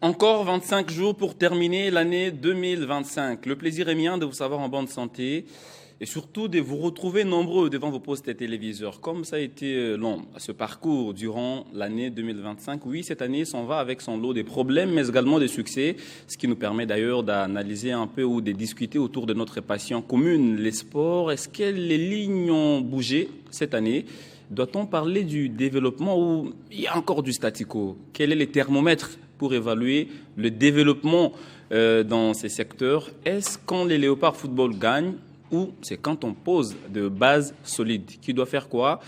Encore 25 jours pour terminer l'année 2025. Le plaisir est mien de vous savoir en bonne santé et surtout de vous retrouver nombreux devant vos postes téléviseurs. Comme ça a été long, ce parcours durant l'année 2025, oui, cette année s'en va avec son lot de problèmes, mais également de succès, ce qui nous permet d'ailleurs d'analyser un peu ou de discuter autour de notre passion commune, les sports. Est-ce que les lignes ont bougé cette année ? Doit-on parler du développement ou il y a encore du statu quo ? Quel est le thermomètre pour évaluer le développement dans ces secteurs? Est-ce quand les Léopards Football gagnent ou c'est quand on pose de bases solides? Qui doit faire quoi?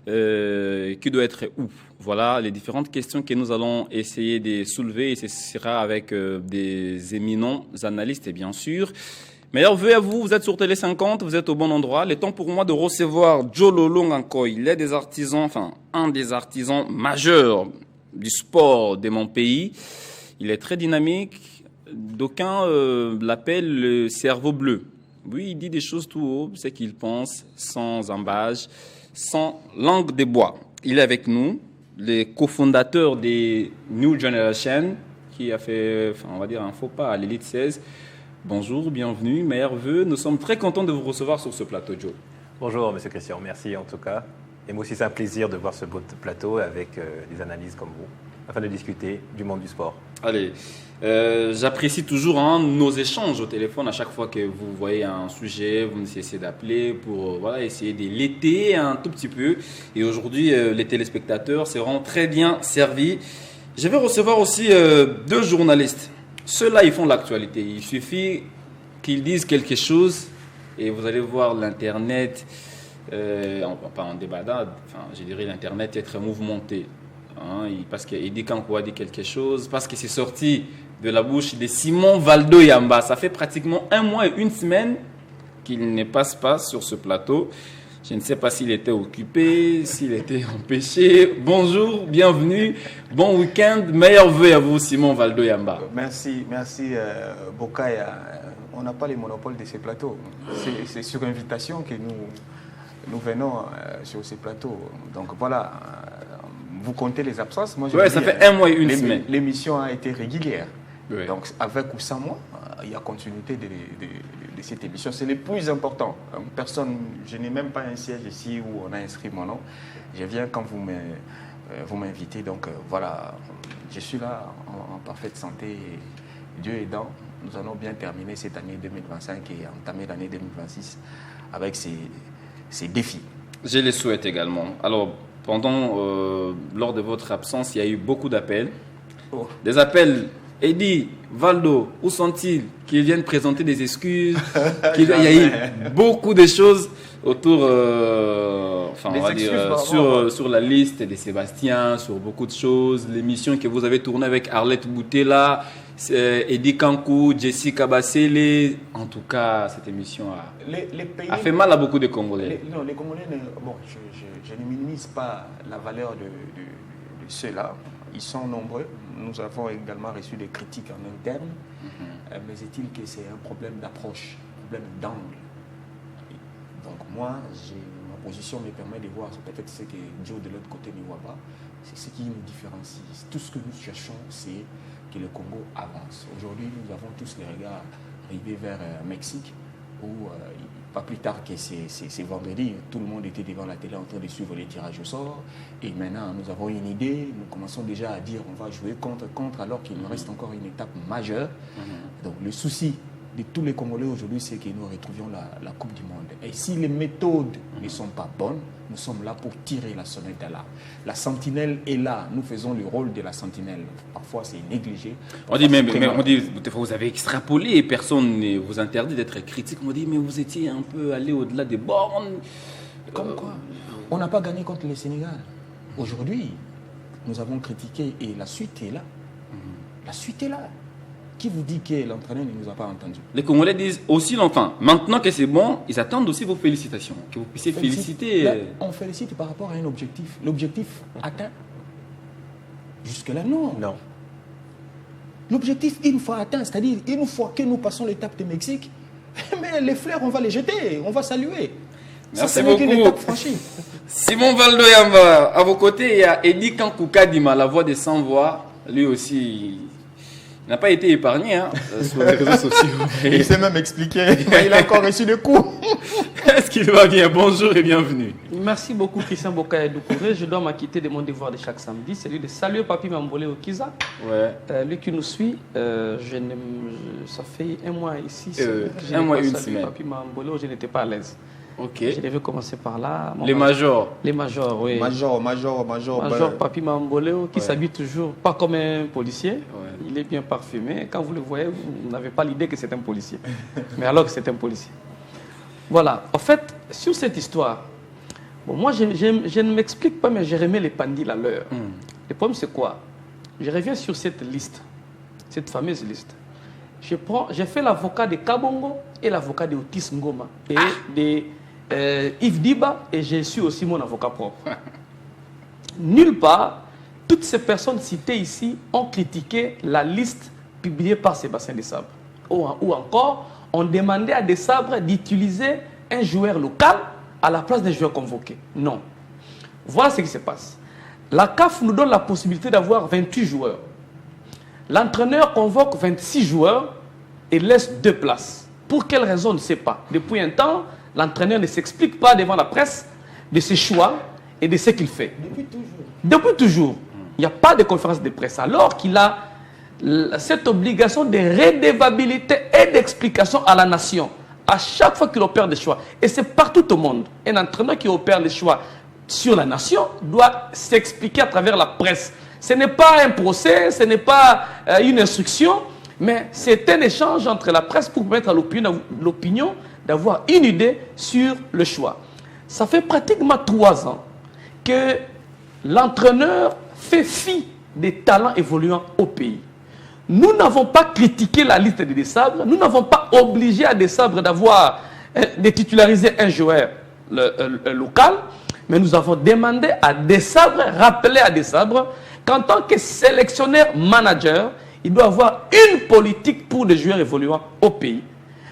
Qui doit être où? Voilà les différentes questions que nous allons essayer de soulever et ce sera avec des éminents analystes et bien sûr. Meilleurs vœux à vous, vous êtes sur Télé 50, vous êtes au bon endroit. Le temps pour moi de recevoir Jololo Ngankoy, il est des artisans, un des artisans majeurs du sport de mon pays. Il est très dynamique. D'aucuns l'appellent le cerveau bleu. Oui, il dit des choses tout haut, c'est qu'il pense, sans embâge, sans langue de bois. Il est avec nous, le cofondateur des New Generation, qui a fait, on va dire, un faux pas à l'élite 16. Bonjour, bienvenue, meilleurs vœux. Nous sommes très contents de vous recevoir sur ce plateau, Joe. Bonjour, monsieur Christian. Merci en tout cas. Et moi aussi, c'est un plaisir de voir ce beau plateau avec des analyses comme vous, afin de discuter du monde du sport. Allez, j'apprécie toujours nos échanges au téléphone. À chaque fois que vous voyez un sujet, vous essayez d'appeler pour essayer de l'étayer un tout petit peu. Et aujourd'hui, les téléspectateurs seront très bien servis. Je vais recevoir aussi deux journalistes. Ceux-là, ils font l'actualité. Il suffit qu'ils disent quelque chose et vous allez voir l'Internet, pas en débandade, je dirais l'Internet est très mouvementé. Parce qu'il dit Kankoua dit quelque chose, parce que c'est sorti de la bouche de Simon Valdo Yamba. Ça fait pratiquement 1 mois et 1 semaine qu'il ne passe pas sur ce plateau. Je ne sais pas s'il était occupé, s'il était empêché. Bonjour, bienvenue, bon week-end, meilleurs vœux à vous, Simon Valdo Yamba. Merci Bokaya. On n'a pas les monopoles de ces plateaux. C'est sur invitation que nous venons sur ces plateaux. Donc voilà, vous comptez les absences. Moi, ça fait 1 mois et 1 semaine. L'émission a été régulière. Oui. Donc avec ou sans moi, il y a continuité de cette émission. C'est le plus important. Je n'ai même pas un siège ici où on a inscrit mon nom. Je viens quand vous m'invitez. Donc voilà, je suis là en parfaite santé. Dieu aidant, nous allons bien terminer cette année 2025 et entamer l'année 2026 avec ces défis. Je les souhaite également. Alors, lors de votre absence, il y a eu beaucoup d'appels. Oh. Des appels. Eddie, Valdo, où sont-ils? Qui viennent présenter des excuses. Il y a eu beaucoup de choses autour, on va dire, sur la liste de Sébastien, sur beaucoup de choses. L'émission que vous avez tournée avec Arlette Boutella, Eddie Kankou, Jessica Bassele. En tout cas, cette émission a fait mal à beaucoup de Congolais. Les Congolais, je ne minimise pas la valeur de ceux-là. Ils sont nombreux. Nous avons également reçu des critiques en interne. Mais est-il que c'est un problème d'approche, un problème d'angle? Donc moi, ma position me permet de voir peut-être ce que Joe de l'autre côté ne voit pas. C'est ce qui nous différencie. Tout ce que nous cherchons, c'est que le Congo avance. Aujourd'hui, nous avons tous les regards rivés vers le Mexique, où pas plus tard que c'est vendredi, tout le monde était devant la télé en train de suivre les tirages au sort. Et maintenant, nous avons une idée, nous commençons déjà à dire on va jouer contre, alors qu'il nous reste encore une étape majeure. Donc le souci de tous les Congolais aujourd'hui, c'est que nous retrouvions la Coupe du Monde. Et si les méthodes ne sont pas bonnes, nous sommes là pour tirer la sonnette d'alarme. La sentinelle est là, nous faisons le rôle de la sentinelle. Parfois, c'est négligé. On dit, mais vous avez extrapolé et personne ne vous interdit d'être critique. On dit, mais vous étiez un peu allé au-delà des bornes. Comme quoi? On n'a pas gagné contre le Sénégal. Aujourd'hui, nous avons critiqué et la suite est là. La suite est là. Qui vous dit que l'entraîneur ne nous a pas entendus? Les Congolais disent aussi longtemps. Maintenant que c'est bon, ils attendent aussi vos félicitations. Que vous puissiez féliciter. Là, on félicite par rapport à un objectif. L'objectif atteint. Jusque-là, non. Non. L'objectif, une fois atteint, c'est-à-dire une fois que nous passons l'étape du Mexique, mais les fleurs, on va les jeter, on va saluer. Merci Ça, ce n'est qu'une beaucoup. étape franchie. Simon Valdo-Yamba, à vos côtés, il y a Eddie Kankouka-Dima, la voix des sans-voix. Lui aussi, il n'a pas été épargné sur les réseaux sociaux. Il s'est même expliqué. Il a encore reçu des coups. Est-ce qu'il va bien? Bonjour et bienvenue. Merci beaucoup Christian Bokaye Doucouré. Je dois m'acquitter de mon devoir de chaque samedi, celui de saluer Papi Mambolé au Kiza. Ouais. Lui qui nous suit, ça fait un mois ici. Un mois, une semaine. Papi Mambolé, je n'étais pas à l'aise. Ok. Je devais commencer par là. Les majors. Les majors, oui. Major. Papi Mambolé qui s'habille toujours pas comme un policier. Ouais. Il est bien parfumé. Quand vous le voyez, vous n'avez pas l'idée que c'est un policier. Mais alors que c'est un policier. Voilà. En fait, sur cette histoire, bon, moi je ne m'explique pas, mais j'ai remis les pendules à l'heure. Le problème c'est quoi? Je reviens sur cette liste, cette fameuse liste. J'ai fait l'avocat de Kabongo et l'avocat de Otis Ngoma et de Yves Diba, et j'ai su aussi mon avocat propre. Nulle part, toutes ces personnes citées ici ont critiqué la liste publiée par Sébastien Desabre. Ou encore, on demandait à Desabre d'utiliser un joueur local à la place d'un joueur convoqué. Non. Voilà ce qui se passe. La CAF nous donne la possibilité d'avoir 28 joueurs. L'entraîneur convoque 26 joueurs et laisse 2 places. Pour quelle raison, on ne sait pas. Depuis un temps, l'entraîneur ne s'explique pas devant la presse de ses choix et de ce qu'il fait. Depuis toujours. Il n'y a pas de conférence de presse. Alors qu'il a cette obligation de redevabilité et d'explication à la nation à chaque fois qu'il opère des choix. Et c'est partout au monde. Un entraîneur qui opère les choix sur la nation doit s'expliquer à travers la presse. Ce n'est pas un procès, ce n'est pas une instruction, mais c'est un échange entre la presse pour permettre à l'opinion d'avoir une idée sur le choix. Ça fait pratiquement 3 ans que l'entraîneur fait fi des talents évoluant au pays. Nous n'avons pas critiqué la liste de Desabre, nous n'avons pas obligé à Desabre de titulariser un joueur local, mais nous avons demandé à Desabre, rappelé à Desabre, qu'en tant que sélectionneur manager, il doit avoir une politique pour les joueurs évoluant au pays.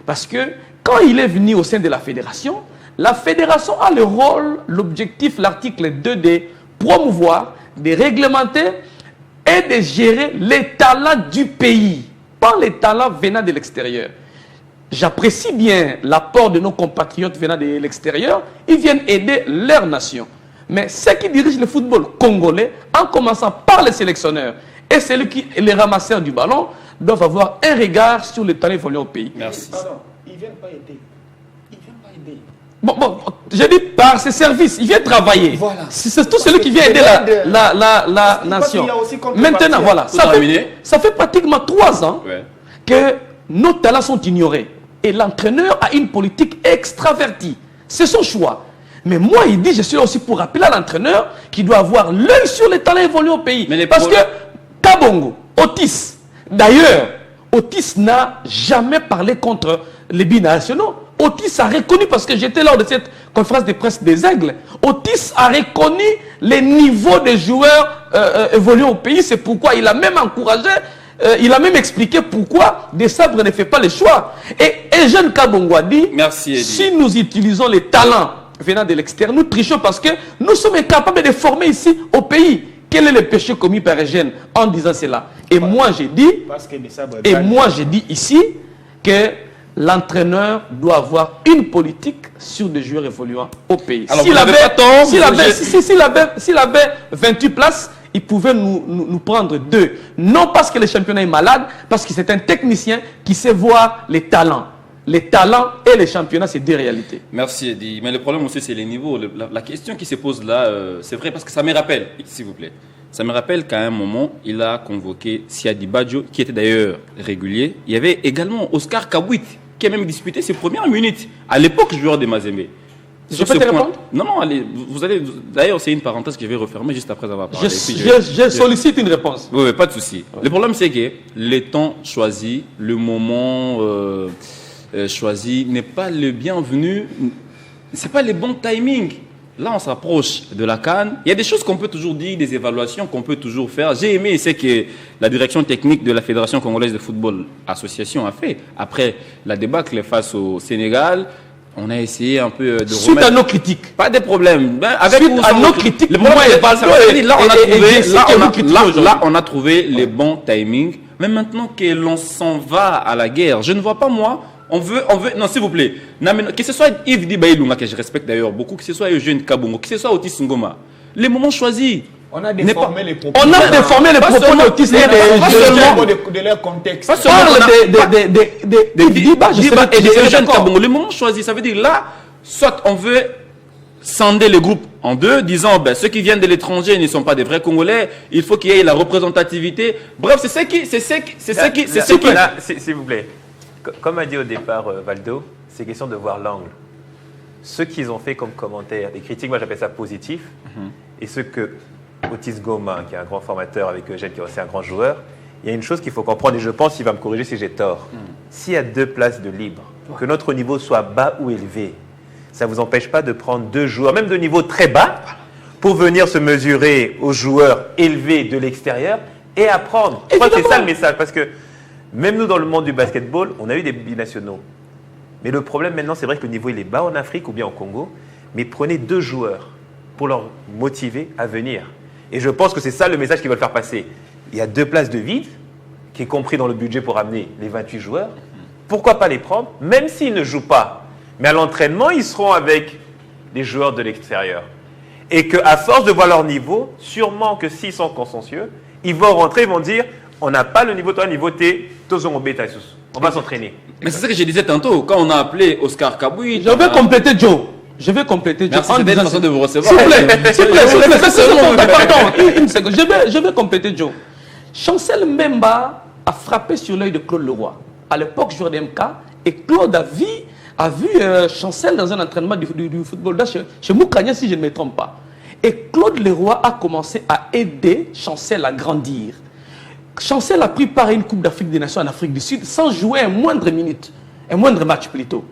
Parce que quand il est venu au sein de la fédération a le rôle, l'objectif, l'article 2 de promouvoir, de réglementer et de gérer les talents du pays, pas les talents venant de l'extérieur. J'apprécie bien l'apport de nos compatriotes venant de l'extérieur. Ils viennent aider leur nation. Mais ceux qui dirigent le football congolais, en commençant par les sélectionneurs et celui qui est les ramasseurs du ballon, doivent avoir un regard sur les talents évoluant au pays. Merci. Pardon, ils ne viennent pas aider. Ils ne viennent pas aider. Bon, je dis par ses services, il vient travailler. Voilà. C'est tout celui qui vient aider la nation. Maintenant, voilà, ça fait pratiquement 3 ans que nos talents sont ignorés. Et l'entraîneur a une politique extravertie. C'est son choix. Mais moi, il dit, je suis là aussi pour rappeler à l'entraîneur qu'il doit avoir l'œil sur les talents évolués au pays. Parce que Kabongo, Otis, d'ailleurs, Otis n'a jamais parlé contre les binationaux. Otis a reconnu, parce que j'étais lors de cette conférence de presse des Aigles, Otis a reconnu les niveaux des joueurs évoluant au pays. C'est pourquoi il a même encouragé, il a même expliqué pourquoi Desabre ne fait pas les choix. Et Jeune Kabongo a dit, si nous utilisons les talents venant de l'extérieur, nous trichons parce que nous sommes incapables de former ici au pays. Quel est le péché commis par Eugène en disant cela? Et moi j'ai dit ici que l'entraîneur doit avoir une politique sur des joueurs évoluant au pays. S'il avait 28 places, il pouvait nous prendre 2. Non parce que le championnat est malade, parce que c'est un technicien qui sait voir les talents. Les talents et les championnats, c'est 2 réalités. Merci Eddie. Mais le problème aussi, c'est les niveaux. La question qui se pose là, c'est vrai, parce que ça me rappelle, s'il vous plaît, ça me rappelle qu'à un moment, il a convoqué Siadi Badjo, qui était d'ailleurs régulier. Il y avait également Oscar Kabouit, qui a même disputé ses premières minutes. À l'époque, joueur de Mazembe. Je peux te répondre? Non, allez, vous allez. D'ailleurs, c'est une parenthèse que je vais refermer juste après avoir parlé. Je sollicite une réponse. Oui, pas de souci. Le problème, c'est que le temps choisi, le moment choisi n'est pas le bienvenu. C'est pas le bon timing. Là, on s'approche de la CAN. Il y a des choses qu'on peut toujours dire, des évaluations qu'on peut toujours faire. J'ai aimé ce que la direction technique de la Fédération congolaise de football association a fait. Après la débâcle face au Sénégal, on a essayé un peu de Suite à nos critiques. Pas de problème. Suite à nos critiques, le problème est pas ça. Là, on a trouvé les bons timings. Mais maintenant que l'on s'en va à la guerre, je ne vois pas moi. On veut, non, s'il vous plaît, que ce soit Yves Dibaïlunga, que je respecte d'ailleurs beaucoup, que ce soit Eugène Kabongo, que ce soit Otis Ngoma, les moments choisis. On a déformé les propos. On a déformé les propos d'Otis de leur contexte. Pas seulement et de Eugène Kabongo. Les moments choisis, ça veut dire là, soit on veut scinder le groupe en deux, disant ben, ceux qui viennent de l'étranger ne sont pas des vrais Congolais, il faut qu'il y ait la représentativité. Bref, c'est ce qui. S'il vous plaît. Comme a dit au départ Valdo, c'est question de voir l'angle. Ce qu'ils ont fait comme commentaire, des critiques, moi j'appelle ça positif, et ce que Otis Ngoma, qui est un grand formateur avec Eugène, qui est aussi un grand joueur, il y a une chose qu'il faut comprendre, et je pense qu'il va me corriger si j'ai tort. S'il y a 2 places de libre, que notre niveau soit bas ou élevé, ça ne vous empêche pas de prendre 2 joueurs, même de niveau très bas, pour venir se mesurer aux joueurs élevés de l'extérieur et apprendre. Je crois que c'est ça le message, parce que même nous, dans le monde du basketball, on a eu des binationaux. Mais le problème maintenant, c'est vrai que le niveau il est bas en Afrique ou bien au Congo. Mais prenez 2 joueurs pour leur motiver à venir. Et je pense que c'est ça le message qu'ils veulent faire passer. Il y a 2 places de vide, qui est compris dans le budget pour amener les 28 joueurs. Pourquoi pas les prendre, même s'ils ne jouent pas. Mais à l'entraînement, ils seront avec les joueurs de l'extérieur. Et qu'à force de voir leur niveau, sûrement que s'ils sont consciencieux, ils vont rentrer, ils vont dire on n'a pas le niveau, toi, niveau T, on va s'entraîner. Mais c'est ça que je disais tantôt, quand on a appelé Oscar Kabouy. Je vais compléter Joe. Merci, c'était une façon de vous recevoir. S'il vous plaît. Pardon, une seconde. Je vais compléter Joe. Chancel Mbemba a frappé sur l'œil de Claude Leroy. À l'époque, joueur d'MK, et Claude a vu Chancel dans un entraînement du football chez Moukania, si je ne me trompe pas. Et Claude Leroy a commencé à aider Chancel à grandir. Chancel a pris part à une Coupe d'Afrique des Nations en Afrique du Sud sans jouer un moindre match plutôt.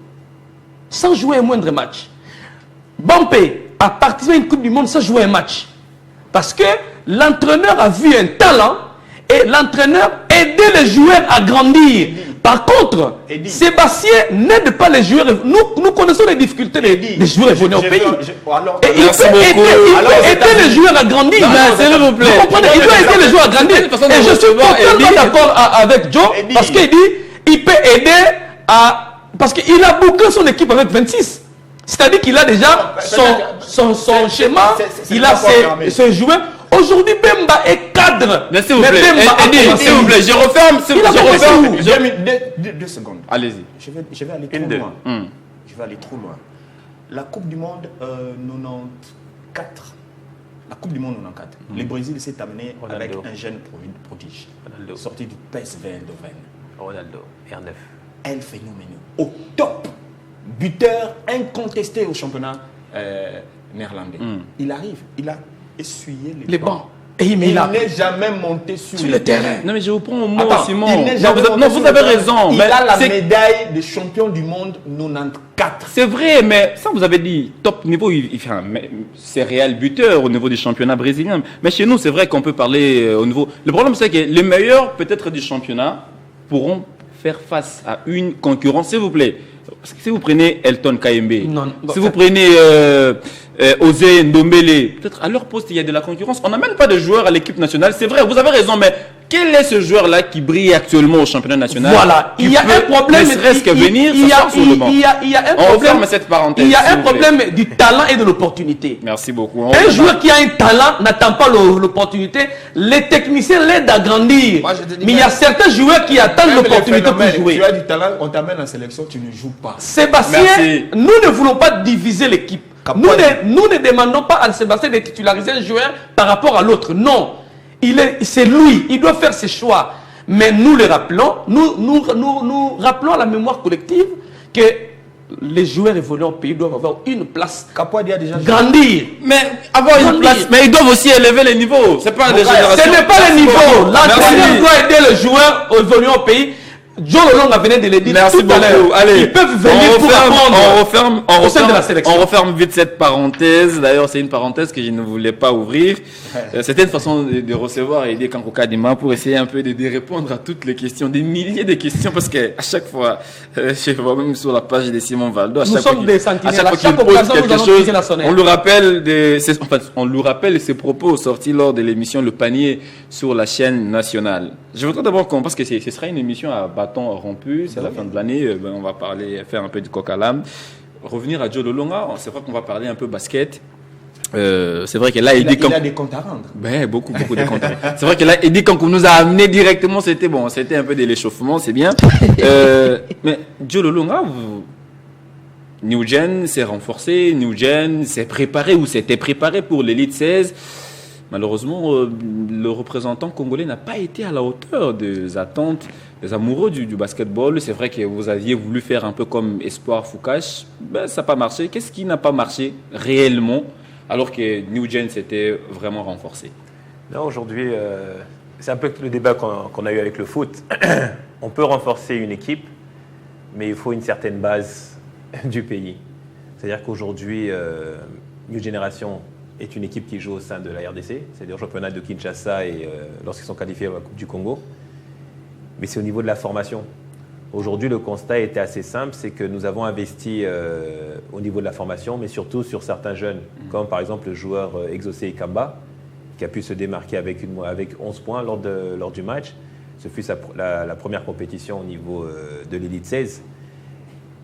Sans jouer un moindre match. Bampé a participé à une Coupe du Monde sans jouer un match. Parce que l'entraîneur a vu un talent et l'entraîneur aidait les joueurs à grandir. Par contre, Sébastien n'aide pas les joueurs. Nous connaissons les difficultés des joueurs venus au pays. Et il peut aider les joueurs à grandir. Vous comprenez? Il doit aider les joueurs à grandir. Et je suis totalement d'accord avec Joe parce qu'il dit il peut aider à... Parce qu'il a bouclé son équipe avec 26. C'est-à-dire qu'il a déjà son schéma, il a ses joueurs. Aujourd'hui, Bemba est cadre. Mais s'il vous plaît, s'il vous plaît, je referme. 2 secondes. Allez-y. Je vais aller trop loin. Je vais aller trop loin. La Coupe du Monde 94. La Coupe du Monde 94. Le Brésil s'est amené avec un jeune prodige. Sorti du PSV Eindhoven. Ronaldo, R9. El phénomène. Au top. Buteur incontesté au championnat néerlandais. Il arrive, il a essuyé les bancs. Et il n'est jamais monté sur le terrain. Non mais je vous prends au mot, Simon. Vous avez raison. Il a la médaille de champion du monde 94. C'est vrai, mais ça vous avez dit, top niveau, c'est réel buteur au niveau du championnat brésilien. Mais chez nous, c'est vrai qu'on peut parler au niveau... Le problème, c'est que les meilleurs, peut-être du championnat, pourront faire face à une concurrence, s'il vous plaît. Parce que si vous prenez Elton Kayembe, si vous prenez Osé Ndombele, peut-être à leur poste il y a de la concurrence. On n'a même pas de joueurs à l'équipe nationale. C'est vrai, vous avez raison, mais quel est ce joueur-là qui brille actuellement au championnat national? Voilà, il y a un problème. Ne serait-ce que venir, il y a un problème. On referme cette parenthèse. Il y a un problème du talent et de l'opportunité. Merci beaucoup. Un joueur qui a un talent n'attend pas l'opportunité. Les techniciens l'aident à grandir. Mais il y a certains joueurs qui attendent l'opportunité pour jouer. Tu as du talent, on t'amène en sélection, tu ne joues pas. Sébastien, nous ne voulons pas diviser l'équipe. Nous ne demandons pas à Sébastien de titulariser un joueur par rapport à l'autre. Non. C'est lui. Il doit faire ses choix. Mais nous le rappelons, nous rappelons à la mémoire collective que les joueurs évoluant au pays doivent avoir une place. Capoadi a déjà Grandir. Mais avoir une place, mais ils doivent aussi élever les niveaux. C'est pas des générations. Ce n'est pas le niveau. L'entraîneur doit aider le joueur évoluant au pays. John Olonga venait de le dire Merci tout à l'heure. beaucoup. Allez, Ils peuvent venir pour apprendre au sein de la sélection. On referme vite cette parenthèse. D'ailleurs, c'est une parenthèse que je ne voulais pas ouvrir. C'était une façon de recevoir Aidé Kankou Kadima pour essayer un peu de répondre à toutes les questions, des milliers de questions, parce qu'à chaque fois, je vois même sur la page de Simon Valdo, Nous sommes des sentinelles. à chaque fois qu'il pose quelque chose, on lui rappelle ses propos sortis lors de l'émission Le Panier sur la chaîne nationale. Je voudrais d'abord qu'on, parce que ce sera une émission à bâton rompu, c'est la fin de l'année, on va faire un peu du coq à l'âne. Revenir à Joe Lolonga, c'est vrai qu'on va parler un peu basket. C'est vrai que là, il a des comptes à rendre. Ben, beaucoup de comptes à rendre. C'est vrai que là, Aidé Kankou nous a amené directement, c'était un peu de l'échauffement, c'est bien. Mais Joe Lolonga, New Gen s'est renforcé, New Gen s'est préparé ou s'était préparé pour l'élite 16. Malheureusement, le représentant congolais n'a pas été à la hauteur des attentes des amoureux du basketball. C'est vrai que vous aviez voulu faire un peu comme Espoir Foucache. Ben, ça n'a pas marché. Qu'est-ce qui n'a pas marché réellement alors que New Gen s'était vraiment renforcé? Non, aujourd'hui, c'est un peu le débat qu'on a eu avec le foot. On peut renforcer une équipe, mais il faut une certaine base du pays. C'est-à-dire qu'aujourd'hui, New Generation est une équipe qui joue au sein de la RDC, c'est-à-dire au championnat de Kinshasa et lorsqu'ils sont qualifiés à la Coupe du Congo. Mais c'est au niveau de la formation. Aujourd'hui, le constat était assez simple, c'est que nous avons investi au niveau de la formation, mais surtout sur certains jeunes, comme par exemple le joueur Exaucé Ikamba, qui a pu se démarquer avec 11 points lors du match. Ce fut la première compétition au niveau de l'élite 16.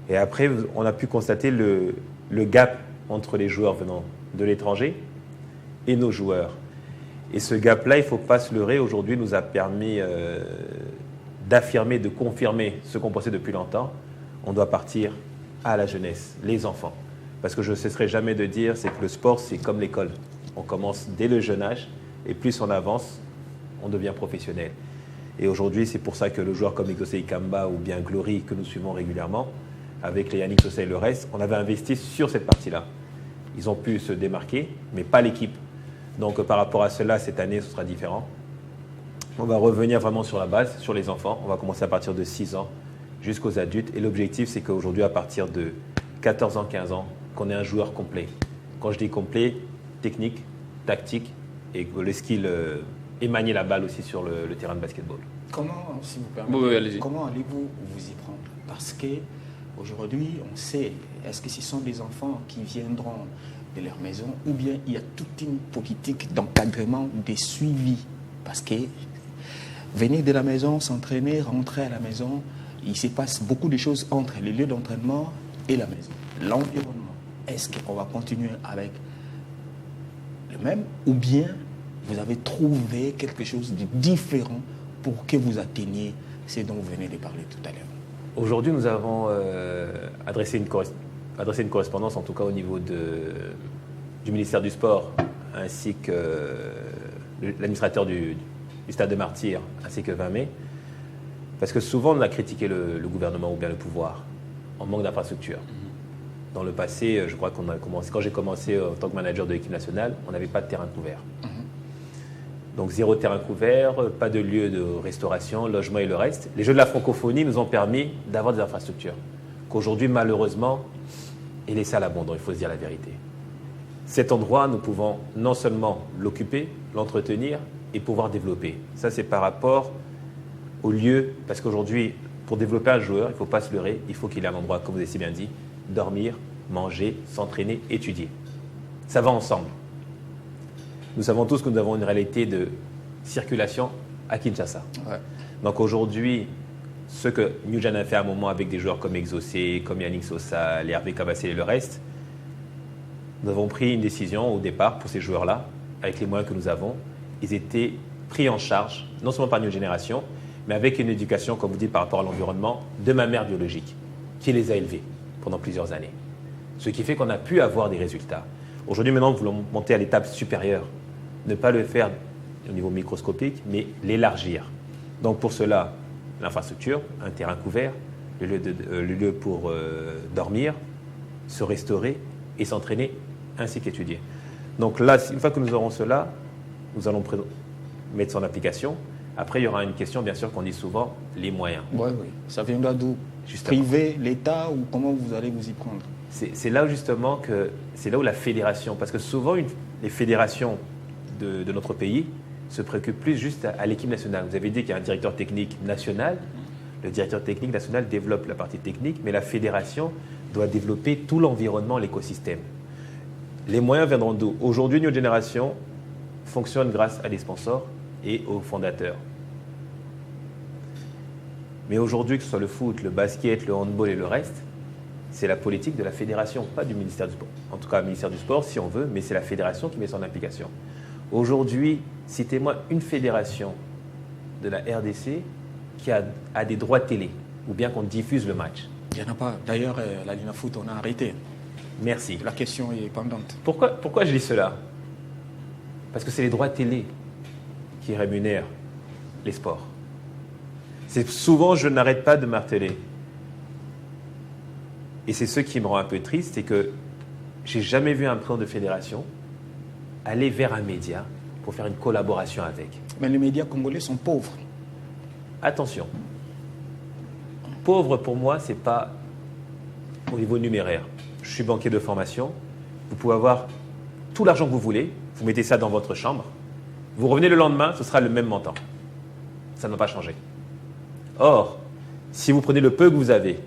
Et après, on a pu constater le gap entre les joueurs venant de l'étranger et nos joueurs. Et ce gap-là, il ne faut pas se leurrer, aujourd'hui nous a permis d'affirmer, de confirmer ce qu'on pensait depuis longtemps. On doit partir à la jeunesse, les enfants. Parce que je ne cesserai jamais de dire, c'est que le sport, c'est comme l'école. On commence dès le jeune âge, et plus on avance, on devient professionnel. Et aujourd'hui, c'est pour ça que le joueur comme Exaucé Ikamba ou bien Glory, que nous suivons régulièrement, avec les Yannick Sosa et le reste, on avait investi sur cette partie-là. Ils ont pu se démarquer, mais pas l'équipe. Donc par rapport à cela, cette année, ce sera différent. On va revenir vraiment sur la base, sur les enfants. On va commencer à partir de 6 ans jusqu'aux adultes. Et l'objectif, c'est qu'aujourd'hui, à partir de 14 ans, 15 ans, qu'on ait un joueur complet. Quand je dis complet, technique, tactique et le skill et manier la balle aussi sur le terrain de basketball. Comment, si vous permettez, oui, allez-y. Comment allez-vous vous y prendre? Parce qu'aujourd'hui, on sait, est-ce que ce sont des enfants qui viendront de leur maison ou bien il y a toute une politique d'encadrement, de suivi? Parce que venir de la maison, s'entraîner, rentrer à la maison, il se passe beaucoup de choses entre les lieux d'entraînement et la maison. L'environnement, est-ce qu'on va continuer avec le même ou bien vous avez trouvé quelque chose de différent pour que vous atteigniez ce dont vous venez de parler tout à l'heure? Aujourd'hui, nous avons adressé une correspondance, en tout cas au niveau du ministère du Sport, ainsi que l'administrateur du Stade de Martyrs, ainsi que 20 mai, parce que souvent on a critiqué le gouvernement ou bien le pouvoir en manque d'infrastructure. Dans le passé, je crois quand j'ai commencé en tant que manager de l'équipe nationale, on n'avait pas de terrain couvert. Donc 0 terrain couvert, pas de lieu de restauration, logement et le reste. Les Jeux de la francophonie nous ont permis d'avoir des infrastructures qu'aujourd'hui, malheureusement, est laissé à l'abandon, il faut se dire la vérité. Cet endroit, nous pouvons non seulement l'occuper, l'entretenir et pouvoir développer. Ça, c'est par rapport au lieu, parce qu'aujourd'hui, pour développer un joueur, il ne faut pas se leurrer, il faut qu'il ait un endroit, comme vous avez si bien dit, dormir, manger, s'entraîner, étudier. Ça va ensemble. Nous savons tous que nous avons une réalité de circulation à Kinshasa. Ouais. Donc aujourd'hui, ce que New Gen a fait à un moment avec des joueurs comme Exaucé, comme Yannick Sosa, les Hervé Cavassé et le reste, nous avons pris une décision au départ pour ces joueurs-là, avec les moyens que nous avons. Ils étaient pris en charge, non seulement par New Generation, mais avec une éducation, comme vous dites, par rapport à l'environnement, de ma mère biologique, qui les a élevés pendant plusieurs années. Ce qui fait qu'on a pu avoir des résultats. Aujourd'hui, maintenant, nous voulons monter à l'étape supérieure. Ne pas le faire au niveau microscopique, mais l'élargir. Donc pour cela, l'infrastructure, un terrain couvert, le lieu pour dormir, se restaurer et s'entraîner ainsi qu'étudier. Donc là, une fois que nous aurons cela, nous allons mettre ça en application. Après, il y aura une question, bien sûr, qu'on dit souvent, les moyens. Oui, oui. Ça viendra d'où? Privé, l'État, ou comment vous allez vous y prendre? C'est là justement c'est là où la fédération, parce que souvent les fédérations de notre pays se préoccupent plus juste à l'équipe nationale. Vous avez dit qu'il y a un directeur technique national. Le directeur technique national développe la partie technique, mais la fédération doit développer tout l'environnement, l'écosystème. Les moyens viendront d'où? Aujourd'hui, New Generation fonctionne grâce à des sponsors et aux fondateurs. Mais aujourd'hui, que ce soit le foot, le basket, le handball et le reste, c'est la politique de la fédération, pas du ministère du Sport. En tout cas, le ministère du Sport, si on veut, mais c'est la fédération qui met ça en application. Aujourd'hui, citez-moi une fédération de la RDC qui a des droits télé, ou bien qu'on diffuse le match. Il n'y en a pas. D'ailleurs, la Ligue Foot, on a arrêté. Merci. La question est pendante. Pourquoi je dis cela? Parce que c'est les droits télé qui rémunèrent les sports. C'est souvent, je n'arrête pas de marteler. Et c'est ce qui me rend un peu triste, c'est que j'ai jamais vu un président de fédération aller vers un média pour faire une collaboration avec. Mais les médias congolais sont pauvres. Attention. Pauvre pour moi, c'est pas au niveau numéraire. Je suis banquier de formation. Vous pouvez avoir tout l'argent que vous voulez. Vous mettez ça dans votre chambre. Vous revenez le lendemain, ce sera le même montant. Ça n'a pas changé. Or, si vous prenez le peu que vous avez,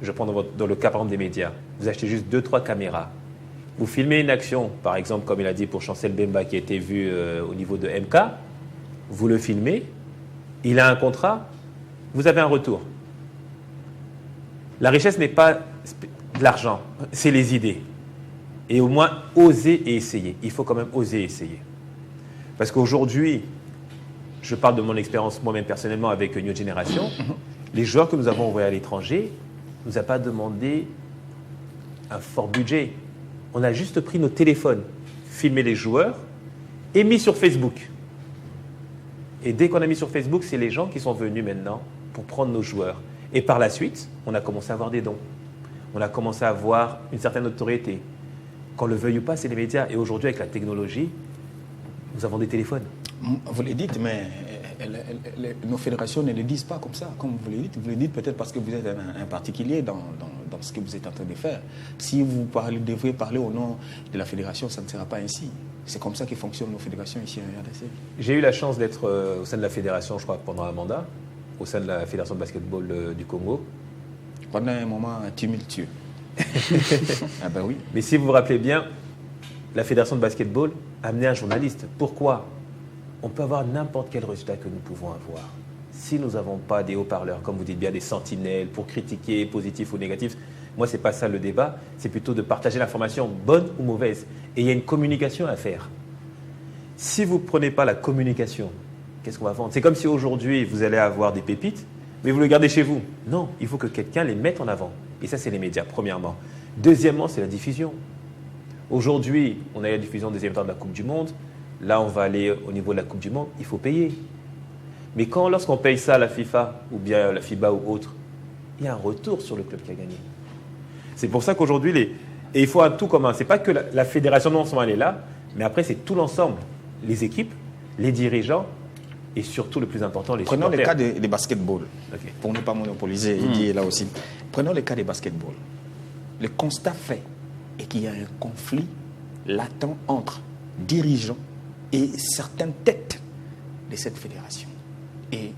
je prends dans le cas par exemple des médias, vous achetez juste 2-3 caméras, vous filmez une action, par exemple comme il a dit pour Chancel Bemba qui a été vu au niveau de MK, vous le filmez, il a un contrat, vous avez un retour. La richesse n'est pas de l'argent, c'est les idées. Et au moins, oser et essayer. Il faut quand même oser et essayer. Parce qu'aujourd'hui, je parle de mon expérience moi-même personnellement avec New Generation, les joueurs que nous avons envoyés à l'étranger ne nous a pas demandé un fort budget. On a juste pris nos téléphones, filmé les joueurs et mis sur Facebook. Et dès qu'on a mis sur Facebook, c'est les gens qui sont venus maintenant pour prendre nos joueurs. Et par la suite, on a commencé à avoir des dons. On a commencé à avoir une certaine notoriété. Qu'on le veuille ou pas, c'est les médias. Et aujourd'hui, avec la technologie, nous avons des téléphones. Vous le dites, mais nos fédérations ne le disent pas comme ça, comme vous le dites. Vous le dites peut-être parce que vous êtes un particulier dans ce que vous êtes en train de faire. Si vous devez parler au nom de la fédération, ça ne sera pas ainsi. C'est comme ça que fonctionnent nos fédérations ici en RDC. J'ai eu la chance d'être au sein de la fédération, je crois, pendant un mandat, au sein de la fédération de basketball du Congo. Pendant un moment tumultueux. Ah ben oui. Mais si vous vous rappelez bien, la fédération de basketball a amené un journaliste. Pourquoi? On peut avoir n'importe quel résultat que nous pouvons avoir. Si nous n'avons pas des haut-parleurs, comme vous dites bien, des sentinelles pour critiquer, positif ou négatif, moi, ce n'est pas ça le débat. C'est plutôt de partager l'information, bonne ou mauvaise. Et il y a une communication à faire. Si vous ne prenez pas la communication, qu'est-ce qu'on va vendre? C'est comme si aujourd'hui, vous allez avoir des pépites, mais vous le gardez chez vous. Non, il faut que quelqu'un les mette en avant. Et ça, c'est les médias, premièrement. Deuxièmement, c'est la diffusion. Aujourd'hui, on a la diffusion des événements de la Coupe du Monde. Là, on va aller au niveau de la Coupe du Monde, il faut payer. Mais lorsqu'on paye ça à la FIFA ou bien la FIBA ou autre, il y a un retour sur le club qui a gagné. C'est pour ça qu'aujourd'hui, et il faut un tout commun. Ce n'est pas que la fédération non seulement elle est là, mais après, c'est tout l'ensemble. Les équipes, les dirigeants et surtout, le plus important, les supporters. Prenons le cas des basketball, Okay. pour ne pas monopoliser, Eddie est là aussi. Prenons le cas des basketball. Le constat fait est qu'il y a un conflit latent entre dirigeants et certaines têtes de cette fédération. Et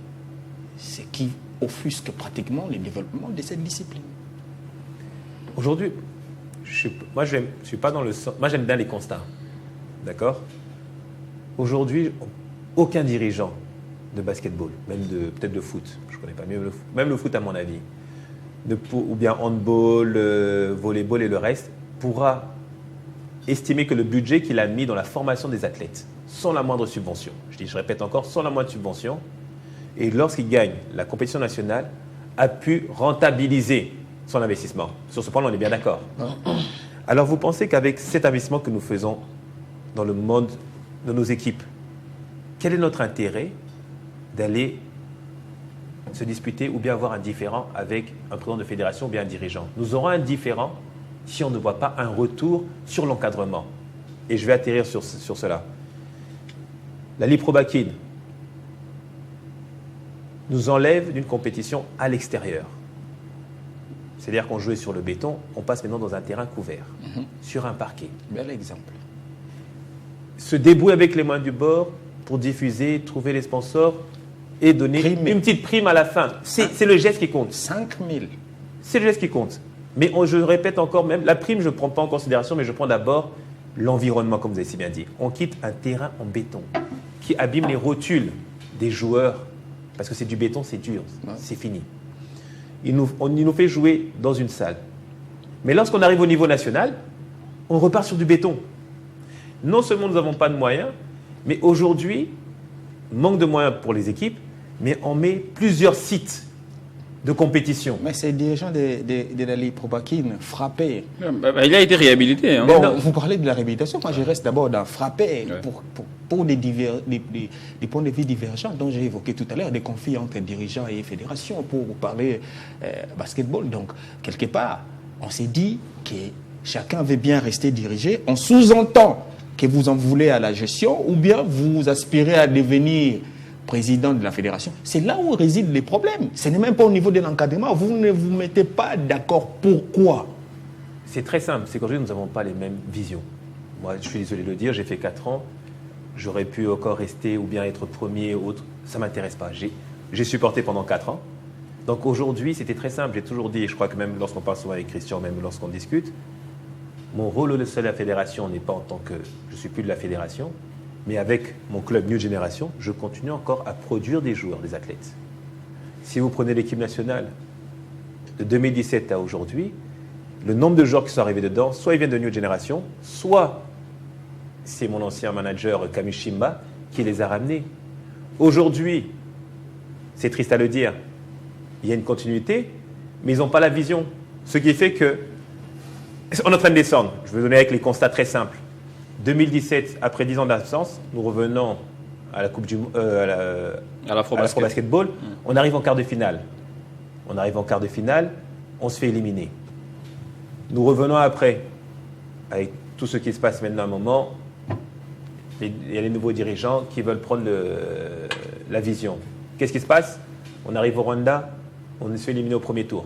ce qui offusque pratiquement le développement de cette discipline. Aujourd'hui, moi j'aime bien les constats. D'accord? Aujourd'hui, aucun dirigeant de basketball, même peut-être de foot, je ne connais pas mieux même le foot à mon avis, ou bien handball, volleyball et le reste, pourra estimer que le budget qu'il a mis dans la formation des athlètes, sans la moindre subvention, je répète encore, sans la moindre subvention, et lorsqu'il gagne la compétition nationale, a pu rentabiliser son investissement. Sur ce point, on est bien d'accord. Alors vous pensez qu'avec cet investissement que nous faisons dans le monde de nos équipes, quel est notre intérêt d'aller se disputer ou bien avoir un différend avec un président de fédération ou bien un dirigeant? Nous aurons un différend si on ne voit pas un retour sur l'encadrement. Et je vais atterrir sur cela. La liprobakine nous enlève d'une compétition à l'extérieur. C'est-à-dire qu'on jouait sur le béton, on passe maintenant dans un terrain couvert, sur un parquet. Bel exemple. Se débrouiller avec les moyens du bord pour diffuser, trouver les sponsors et donner une petite prime à la fin. C'est le geste qui compte. 5 000. C'est le geste qui compte. Mais je répète encore même, la prime, je ne prends pas en considération, mais je prends d'abord l'environnement, comme vous avez si bien dit. On quitte un terrain en béton qui abîme les rotules des joueurs, parce que c'est du béton, c'est dur, c'est fini. Il nous fait jouer dans une salle. Mais lorsqu'on arrive au niveau national, on repart sur du béton. Non seulement nous n'avons pas de moyens, mais aujourd'hui, manque de moyens pour les équipes, mais on met plusieurs sites de compétition. Mais ces dirigeants de la liprobakine frappés. Il a été réhabilité. Hein. Bon, vous parlez de la réhabilitation. Moi, je reste d'abord dans frappé pour des points de vue divergents dont j'ai évoqué tout à l'heure, des conflits entre dirigeants et fédérations pour parler basketball. Donc, quelque part, on s'est dit que chacun veut bien rester dirigé. On sous-entend que vous en voulez à la gestion ou bien vous aspirez à devenir président de la fédération. C'est là où résident les problèmes. Ce n'est même pas au niveau de l'encadrement. Vous ne vous mettez pas d'accord. Pourquoi? C'est très simple. C'est qu'aujourd'hui, nous n'avons pas les mêmes visions. Moi, je suis désolé de le dire, j'ai fait 4 ans. J'aurais pu encore rester ou bien être premier ou autre. Ça ne m'intéresse pas. J'ai supporté pendant 4 ans. Donc aujourd'hui, c'était très simple. J'ai toujours dit, et je crois que même lorsqu'on parle souvent avec Christian, même lorsqu'on discute, mon rôle au sein de la fédération n'est pas en tant que je ne suis plus de la fédération, mais avec mon club New Generation, je continue encore à produire des joueurs, des athlètes. Si vous prenez l'équipe nationale de 2017 à aujourd'hui, le nombre de joueurs qui sont arrivés dedans, soit ils viennent de New Generation, soit c'est mon ancien manager Camille Chimba qui les a ramenés. Aujourd'hui, c'est triste à le dire, il y a une continuité, mais ils n'ont pas la vision. Ce qui fait que on est en train de descendre. Je vais vous donner avec les constats très simples. 2017, après 10 ans d'absence, nous revenons à la Coupe du à l'Afro-Basketball. On arrive en quart de finale. On se fait éliminer. Nous revenons après, avec tout ce qui se passe maintenant à un moment. Il y a les nouveaux dirigeants qui veulent prendre la vision. Qu'est-ce qui se passe? On arrive au Rwanda, on se fait éliminer au premier tour.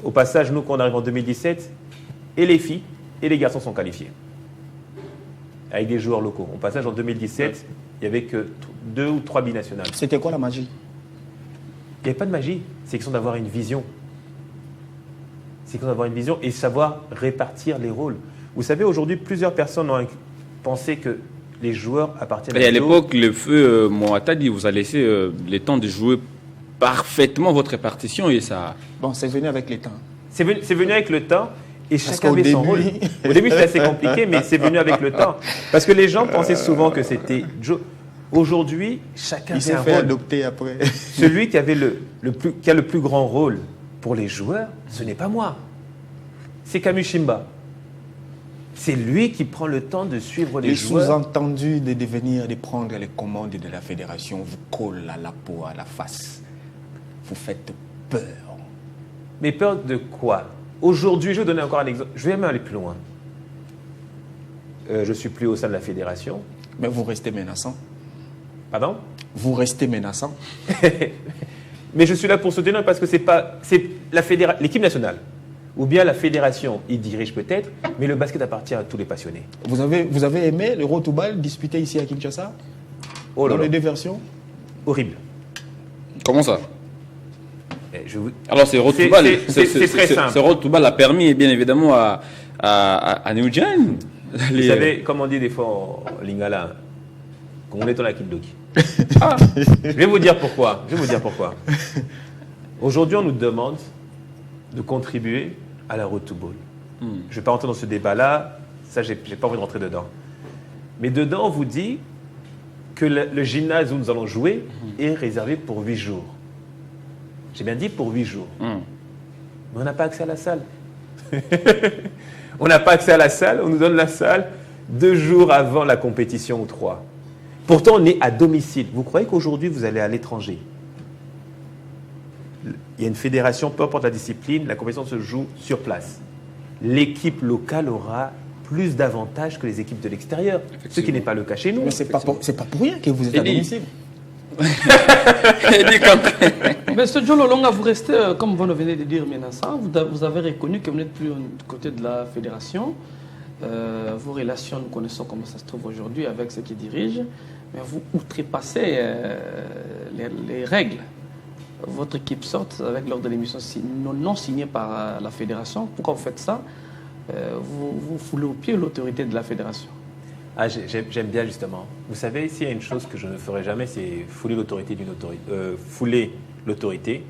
Au passage, nous, quand on arrive en 2017, et les filles et les garçons sont qualifiés. Avec des joueurs locaux. Au passage, en 2017, il n'y avait que 2 ou 3 binationales. C'était quoi la magie? Il n'y avait pas de magie. C'est question d'avoir une vision. C'est question d'avoir une vision et savoir répartir les rôles. Vous savez, aujourd'hui, plusieurs personnes ont pensé que les joueurs appartiennent à l'époque, le feu Moata dit vous a laissé le temps de jouer parfaitement votre répartition et ça... Bon, c'est venu avec le temps. C'est venu avec le temps et chacun avait son rôle. Au début, c'était assez compliqué, mais c'est venu avec le temps. Parce que les gens pensaient souvent que c'était Joe. Aujourd'hui, chacun s'est fait adopter après. Celui qui a le plus grand rôle pour les joueurs, ce n'est pas moi. C'est Camille Chimba. C'est lui qui prend le temps de suivre les joueurs. Les sous-entendus de prendre les commandes de la fédération vous collent à la peau, à la face. Vous faites peur. Mais peur de quoi? Aujourd'hui, je vais vous donner encore un exemple. Je vais même aller plus loin. Je ne suis plus au sein de la fédération. Mais vous restez menaçant. Pardon? Vous restez menaçant. Mais je suis là pour soutenir parce que c'est l'équipe nationale. Ou bien la fédération, il dirige peut-être, mais le basket appartient à tous les passionnés. Vous avez aimé le rotubal disputé ici à Kinshasa? Dans les 2 versions? Horrible. Comment ça? Alors, c'est rotubal. C'est très simple. Ce rotubal a permis, bien évidemment, à New Gen. Vous savez, comme on dit des fois en lingala, qu'on est dans la Kindoki. Je vais vous dire pourquoi. Aujourd'hui, on nous demande de contribuer à la road to ball. Je ne vais pas rentrer dans ce débat-là, ça, je n'ai pas envie de rentrer dedans. Mais dedans, on vous dit que le gymnase où nous allons jouer est réservé pour 8 jours. J'ai bien dit pour 8 jours. Mais on n'a pas accès à la salle. On n'a pas accès à la salle, on nous donne la salle 2 jours avant la compétition ou 3. Pourtant, on est à domicile. Vous croyez qu'aujourd'hui, vous allez à l'étranger? il y a une fédération, peu importe la discipline, la compétition se joue sur place. L'équipe locale aura plus d'avantages que les équipes de l'extérieur, ce qui n'est pas le cas chez nous. Mais c'est pas pour rien que vous êtes à domicile. Mais ce John Olonga, vous restez, comme vous venez de dire Ménassa, vous avez reconnu que vous n'êtes plus du côté de la fédération. Vos relations, nous connaissons comment ça se trouve aujourd'hui avec ceux qui dirigent, mais vous outrepassez les règles. Votre équipe sort avec l'ordre de l'émission non signé par la fédération. Pourquoi vous faites ça? Vous foulez au pied l'autorité de la fédération. Ah, j'aime bien justement. Vous savez, s'il y a une chose que je ne ferai jamais, c'est fouler l'autorité d'une autorité, fouler l'autorité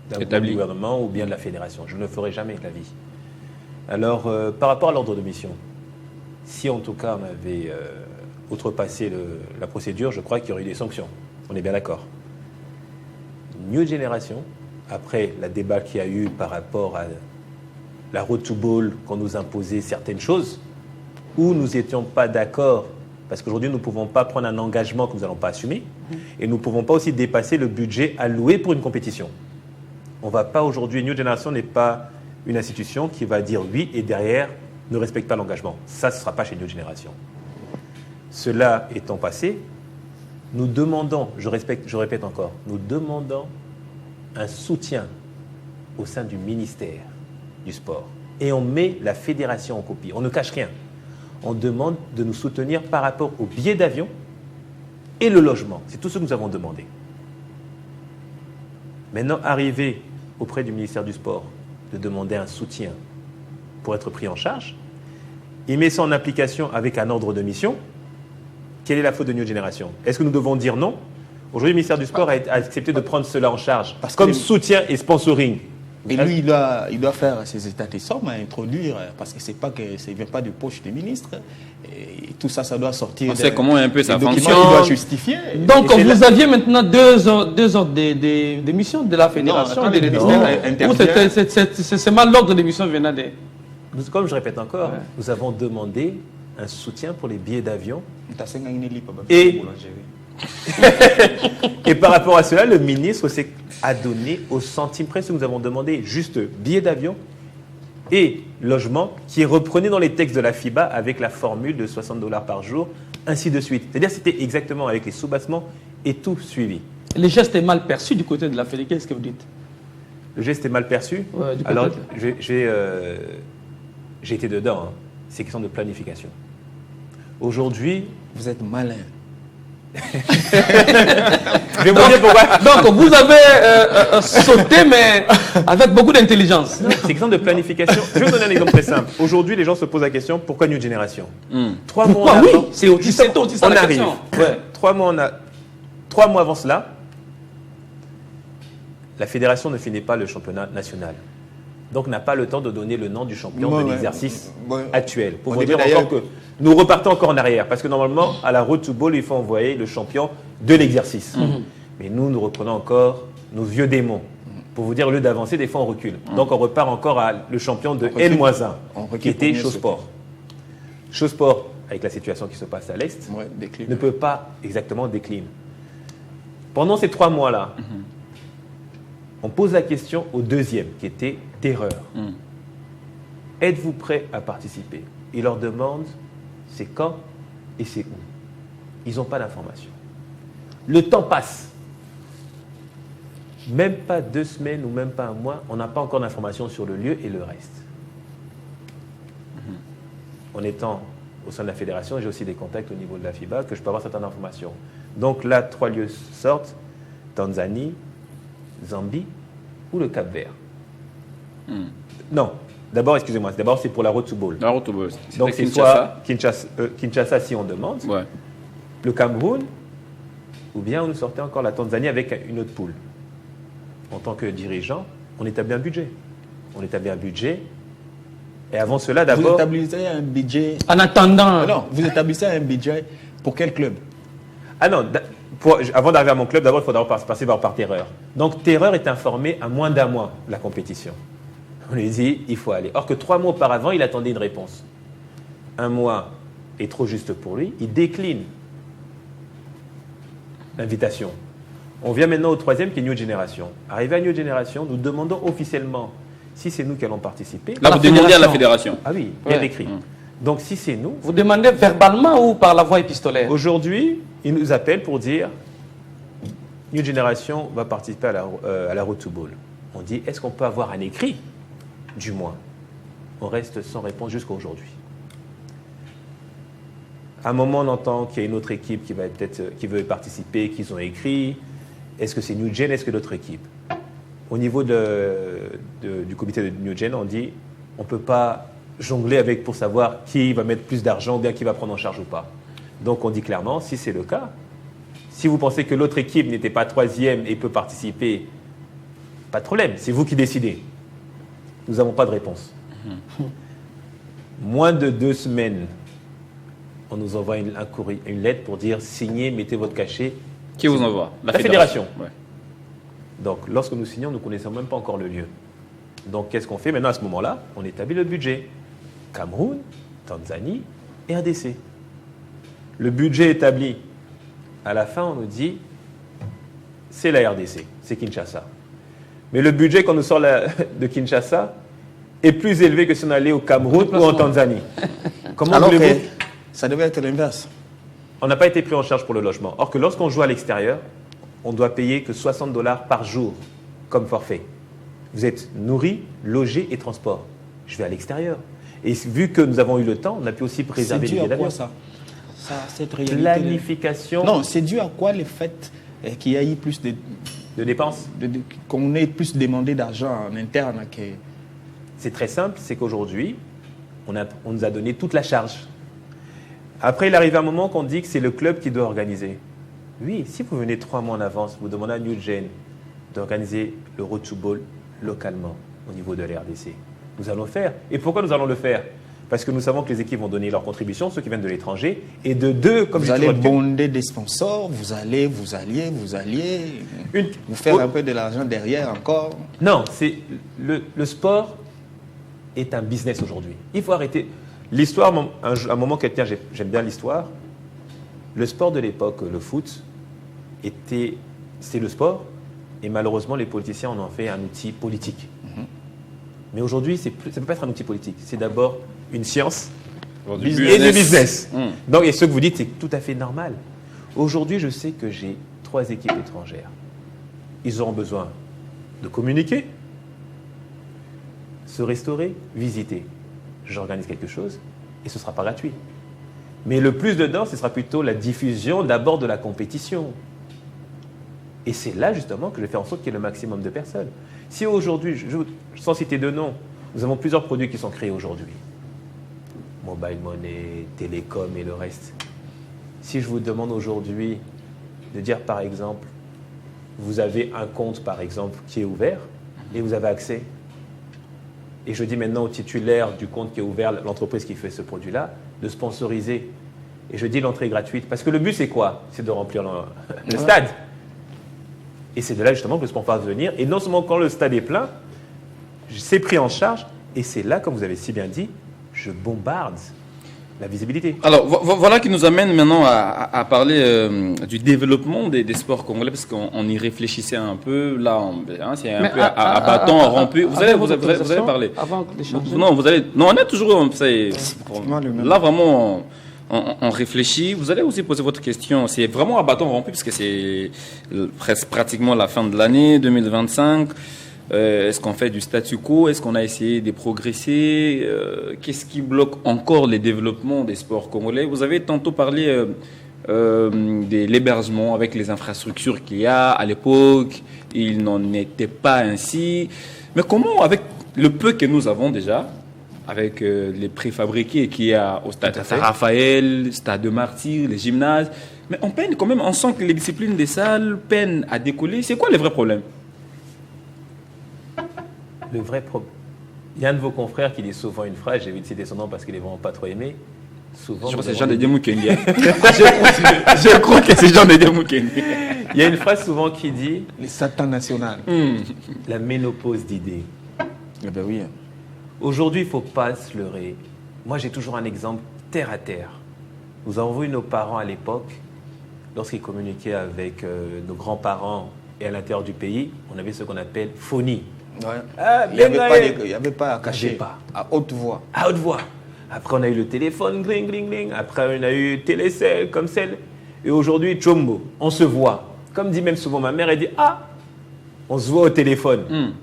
d'un gouvernement ou bien de la fédération. Je ne le ferai jamais de la vie. Alors, par rapport à l'ordre de mission, si en tout cas on avait outrepassé la procédure, je crois qu'il y aurait eu des sanctions. On est bien d'accord. New Generation, après la débat qu'il y a eu par rapport à la road to ball, qu'on nous imposait certaines choses, où nous n'étions pas d'accord, parce qu'aujourd'hui nous ne pouvons pas prendre un engagement que nous n'allons pas assumer, et nous ne pouvons pas aussi dépasser le budget alloué pour une compétition. On ne va pas aujourd'hui, New Generation n'est pas une institution qui va dire oui et derrière ne respecte pas l'engagement. Ça, ce ne sera pas chez New Generation. Cela étant passé, nous demandons, je répète encore, nous demandons un soutien au sein du ministère du Sport. Et on met la fédération en copie. On ne cache rien. On demande de nous soutenir par rapport aux billets d'avion et le logement. C'est tout ce que nous avons demandé. Maintenant, arriver auprès du ministère du Sport, de demander un soutien pour être pris en charge, il met ça en application avec un ordre de mission. Quelle est la faute de New Generation? Est-ce que nous devons dire non? Aujourd'hui, le ministère du Sport a accepté de prendre cela en charge comme soutien et sponsoring. Mais lui, il doit faire ses états de somme à introduire, parce que c'est pas que ça ne vient pas de poche des ministres. Et tout ça, ça doit sortir. On sait comment un peu ça fonctionne. Il doit justifier. Donc, vous aviez maintenant deux ordres d'émission de la fédération. C'est mal l'ordre d'émission venant des... Comme je répète encore, nous avons demandé un soutien pour les billets d'avion. Et par rapport à cela, le ministre a donné au centime près ce que nous avons demandé, juste billets d'avion et logement, qui est reprenait dans les textes de la FIBA avec la formule de $60 par jour, ainsi de suite. C'est-à-dire que c'était exactement avec les sous-bassements et tout suivi. Le geste est mal perçu du côté de la fédération, qu'est-ce que vous dites? Le geste est mal perçu? Alors, j'ai été dedans, hein. C'est question de planification. Aujourd'hui... Vous êtes malin. Je vais vous dire pourquoi. Donc, vous avez sauté, mais avec beaucoup d'intelligence. C'est question de planification. Je vais vous donner un exemple très simple. Aujourd'hui, les gens se posent la question, pourquoi New Generation? 3 mois oui, c'est aussi ça on la arrive. question. Ouais. 3 mois avant cela, la fédération ne finit pas le championnat national. Donc, n'a pas le temps de donner le nom du champion de l'exercice actuel. Pour vous dire encore que nous repartons encore en arrière. Parce que normalement, à la road to ball, il faut envoyer le champion de l'exercice. Mais nous reprenons encore nos vieux démons. Pour vous dire, au lieu d'avancer, des fois on recule. Donc, on repart encore à le champion de N-1, qui était Chausport. Chausport, avec la situation qui se passe à l'Est, ne peut pas exactement décliner. Pendant ces 3 mois-là, on pose la question au deuxième, qui était Terreur. Êtes-vous prêt à participer? Il leur demande c'est quand et c'est où. Ils n'ont pas d'informations. Le temps passe. Même pas 2 semaines ou même pas 1 mois, on n'a pas encore d'informations sur le lieu et le reste. En étant au sein de la fédération, j'ai aussi des contacts au niveau de la FIBA que je peux avoir certaines informations. Donc là, 3 lieux sortent, Tanzanie, Zambie ou le Cap-Vert. Non, d'abord, excusez-moi, d'abord c'est pour la road to ball. La road to ball. Donc c'est soit Kinshasa si on demande, le Cameroun, ou bien on nous sortait encore la Tanzanie avec une autre poule. En tant que dirigeant, on établit un budget. Et avant cela, d'abord... Vous établissez un budget... En attendant... Non, vous établissez un budget pour quel club? Ah non, avant d'arriver à mon club, d'abord, il faudra passer par Terreur. Donc, Terreur est informé à moins d'1 mois de la compétition. On lui dit, il faut aller. Or que 3 mois auparavant, il attendait une réponse. 1 mois est trop juste pour lui. Il décline l'invitation. On vient maintenant au troisième qui est New Generation. Arrivé à New Generation, nous demandons officiellement si c'est nous qui allons participer. Là, vous demandez à la fédération. Ah oui, bien Ouais. écrit. Donc si c'est nous, Vous demandez verbalement ou par la voie épistolaire? aujourd'hui, ils nous appellent pour dire New Generation va participer à la Road to Ball. On dit, est-ce qu'on peut avoir un écrit? Du moins. On reste sans réponse jusqu'à aujourd'hui. À un moment, on entend qu'il y a une autre équipe qui veut participer, qu'ils ont écrit. Est-ce que c'est New Gen? Est-ce que d'autres équipes? Au niveau du comité de New Gen, on dit on ne peut pas jongler avec pour savoir qui va mettre plus d'argent ou bien qui va prendre en charge ou pas. Donc on dit clairement, si c'est le cas, si vous pensez que l'autre équipe n'était pas troisième et peut participer, pas de problème, c'est vous qui décidez. Nous n'avons pas de réponse. Moins de 2 semaines, on nous envoie une lettre pour dire signez, mettez votre cachet. Qui vous envoie? La fédération. Ouais. Donc, lorsque nous signons, nous ne connaissons même pas encore le lieu. Donc, qu'est-ce qu'on fait maintenant à ce moment-là? On établit le budget. Cameroun, Tanzanie et RDC. Le budget établi. À la fin, on nous dit, c'est la RDC, c'est Kinshasa. Mais le budget, quand nous sort de Kinshasa, est plus élevé que si on allait au Cameroun ou en Tanzanie. Comment Alors que voulez-vous? ça devait être l'inverse. On n'a pas été pris en charge pour le logement. Or que lorsqu'on joue à l'extérieur, on doit payer que $60 par jour comme forfait. Vous êtes nourri, logé et transport. Je vais à l'extérieur. Et vu que nous avons eu le temps, on a pu aussi préserver les C'est dû billets à quoi d'avion. ça, cette réalité Planification Non, c'est dû à quoi le fait qu'il y ait plus de dépenses. qu'on ait plus demandé d'argent en interne que... C'est très simple, c'est qu'aujourd'hui, on nous a donné toute la charge. Après, il arrive un moment qu'on dit que c'est le club qui doit organiser. Oui, si vous venez 3 mois en avance, vous demandez à New Gen d'organiser le Road to Ball localement au niveau de la RDC. Nous allons le faire. Et pourquoi nous allons le faire? Parce que nous savons que les équipes vont donner leur contribution, ceux qui viennent de l'étranger, et de deux, comme Vous j'ai allez toujours dit, bonder des sponsors, vous allez vous faire un peu de l'argent derrière encore. Non, c'est le sport est un business aujourd'hui. Il faut arrêter. L'histoire, un moment quelqu'un, j'aime bien l'histoire. Le sport de l'époque, le foot, c'est le sport, et malheureusement les politiciens en ont fait un outil politique. Mais aujourd'hui, ça ne peut pas être un outil politique. C'est d'abord une science et du business. Donc, et ce que vous dites, c'est tout à fait normal. Aujourd'hui, je sais que j'ai 3 équipes étrangères. Ils auront besoin de communiquer, se restaurer, visiter. J'organise quelque chose et ce ne sera pas gratuit. Mais le plus dedans, ce sera plutôt la diffusion d'abord de la compétition. Et c'est là justement que je fais en sorte qu'il y ait le maximum de personnes. Si aujourd'hui, sans citer de nom, nous avons plusieurs produits qui sont créés aujourd'hui. Mobile Money, Télécom et le reste. Si je vous demande aujourd'hui de dire par exemple, vous avez un compte par exemple qui est ouvert et vous avez accès. Et je dis maintenant au titulaire du compte qui est ouvert, l'entreprise qui fait ce produit-là, de sponsoriser. Et je dis l'entrée est gratuite. Parce que le but c'est quoi? C'est de remplir le stade. Et c'est de là justement que le sport va venir. Et non seulement quand le stade est plein, c'est pris en charge. Et c'est là, comme vous avez si bien dit, je bombarde la visibilité. Alors, voilà qui nous amène maintenant à parler du développement des sports congolais, parce qu'on y réfléchissait un peu. Là, c'est un peu à bâton rompu. Vous allez parler. Avant d'échanger. Non, on est toujours. Là, vraiment. On réfléchit. Vous allez aussi poser votre question. C'est vraiment à bâton rompu parce que c'est presque pratiquement la fin de l'année 2025. Est-ce qu'on fait du statu quo? Est-ce qu'on a essayé de progresser? Qu'est-ce qui bloque encore les développements des sports congolais? Vous avez tantôt parlé de l'hébergement avec les infrastructures qu'il y a. À l'époque, il n'en était pas ainsi. Mais comment, avec le peu que nous avons déjà, avec les préfabriqués qu'il y a au stade Saint-Raphaël, stade de Martyrs, les gymnases. Mais on peine quand même, on sent que les disciplines des salles peinent à décoller. C'est quoi le vrai problème? Le vrai problème. Il y a un de vos confrères qui dit souvent une phrase, j'ai envie de citer son nom parce qu'il est vraiment pas trop aimé. Souvent, je crois que c'est Jean de Diamoukendia. Je crois que c'est Jean de Diamoukendia. Il y a une phrase souvent qui dit Les Satan national. La ménopause d'idées. Eh ben oui. Aujourd'hui, il ne faut pas se leurrer. Moi, j'ai toujours un exemple terre à terre. Nous avons vu nos parents à l'époque. lorsqu'ils communiquaient avec nos grands-parents et à l'intérieur du pays, on avait ce qu'on appelle phonie. Ouais. Ah, Il n'y avait pas à cacher, pas. à haute voix. À haute voix. Après, on a eu le téléphone, gling, gling, gling. Après, on a eu télécell, comme celle. Et aujourd'hui, Chombo, on se voit. Comme dit même souvent ma mère, elle dit, ah, on se voit au téléphone.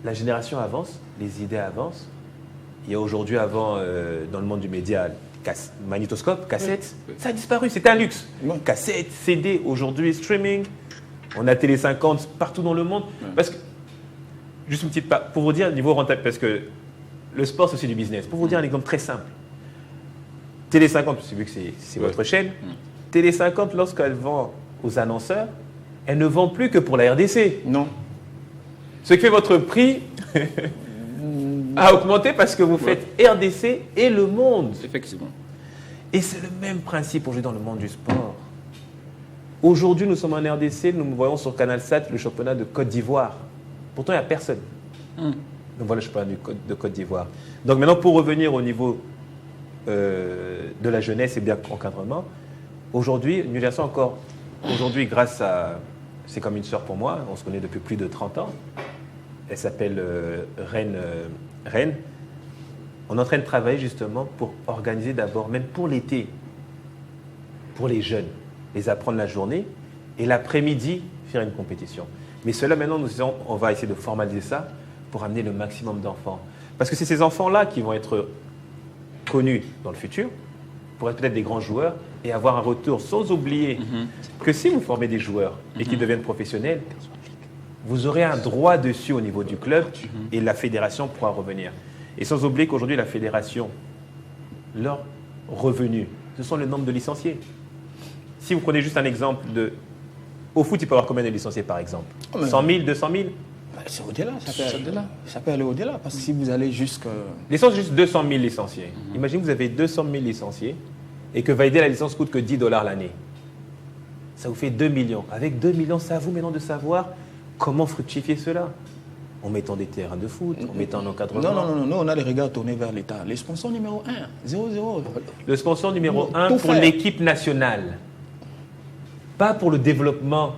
La génération avance, les idées avancent. Il y a aujourd'hui, avant, dans le monde du média, magnétoscope, cassette, ça a disparu, c'était un luxe. Cassette, CD, aujourd'hui, streaming. On a Télé 50 partout dans le monde. Parce que, juste une petite part, pour vous dire, niveau rentable, parce que le sport, c'est aussi du business. Pour vous dire un exemple très simple. Télé 50, vu que c'est votre chaîne, Télé 50, lorsqu'elle vend aux annonceurs, elle ne vend plus que pour la RDC. Non. Ce qui fait votre prix a augmenté parce que vous faites RDC et le monde. Effectivement. Et c'est le même principe aujourd'hui dans le monde du sport. Aujourd'hui, nous sommes en RDC, nous voyons sur Canal 7 le championnat de Côte d'Ivoire. Pourtant, il n'y a personne. Nous voyons le championnat de Côte d'Ivoire. Donc maintenant, pour revenir au niveau de la jeunesse et bien encadrement, aujourd'hui, une génération encore, aujourd'hui, grâce à, c'est comme une sœur pour moi, on se connaît depuis plus de 30 ans, elle s'appelle Reine. On est en train de travailler justement pour organiser d'abord, même pour l'été, pour les jeunes, les apprendre la journée et l'après-midi faire une compétition. Mais cela maintenant, on va essayer de formaliser ça pour amener le maximum d'enfants. Parce que c'est ces enfants-là qui vont être connus dans le futur, pour être peut-être des grands joueurs et avoir un retour, sans oublier que si vous formez des joueurs et qu'ils deviennent professionnels, vous aurez un droit dessus au niveau du club et la fédération pourra revenir. Et sans oublier qu'aujourd'hui, la fédération, leur revenu, ce sont le nombre de licenciés. Si vous prenez juste un exemple de... Au foot, il peut y avoir combien de licenciés, par exemple 100 000, 200 000 C'est au-delà, ça peut aller au-delà, parce que si vous allez jusqu'à... Licence, juste 200 000 licenciés. Imaginez que vous avez 200 000 licenciés et que valider la licence coûte que $10 l'année. Ça vous fait 2 millions. Avec 2 millions, c'est à vous maintenant de savoir comment fructifier cela. En mettant des terrains de foot, en mettant un encadrement. Non, on a les regards tournés vers l'État. Les sponsors numéro 1, 0-0. Le sponsor numéro 1 pour l'équipe nationale. Pas pour le développement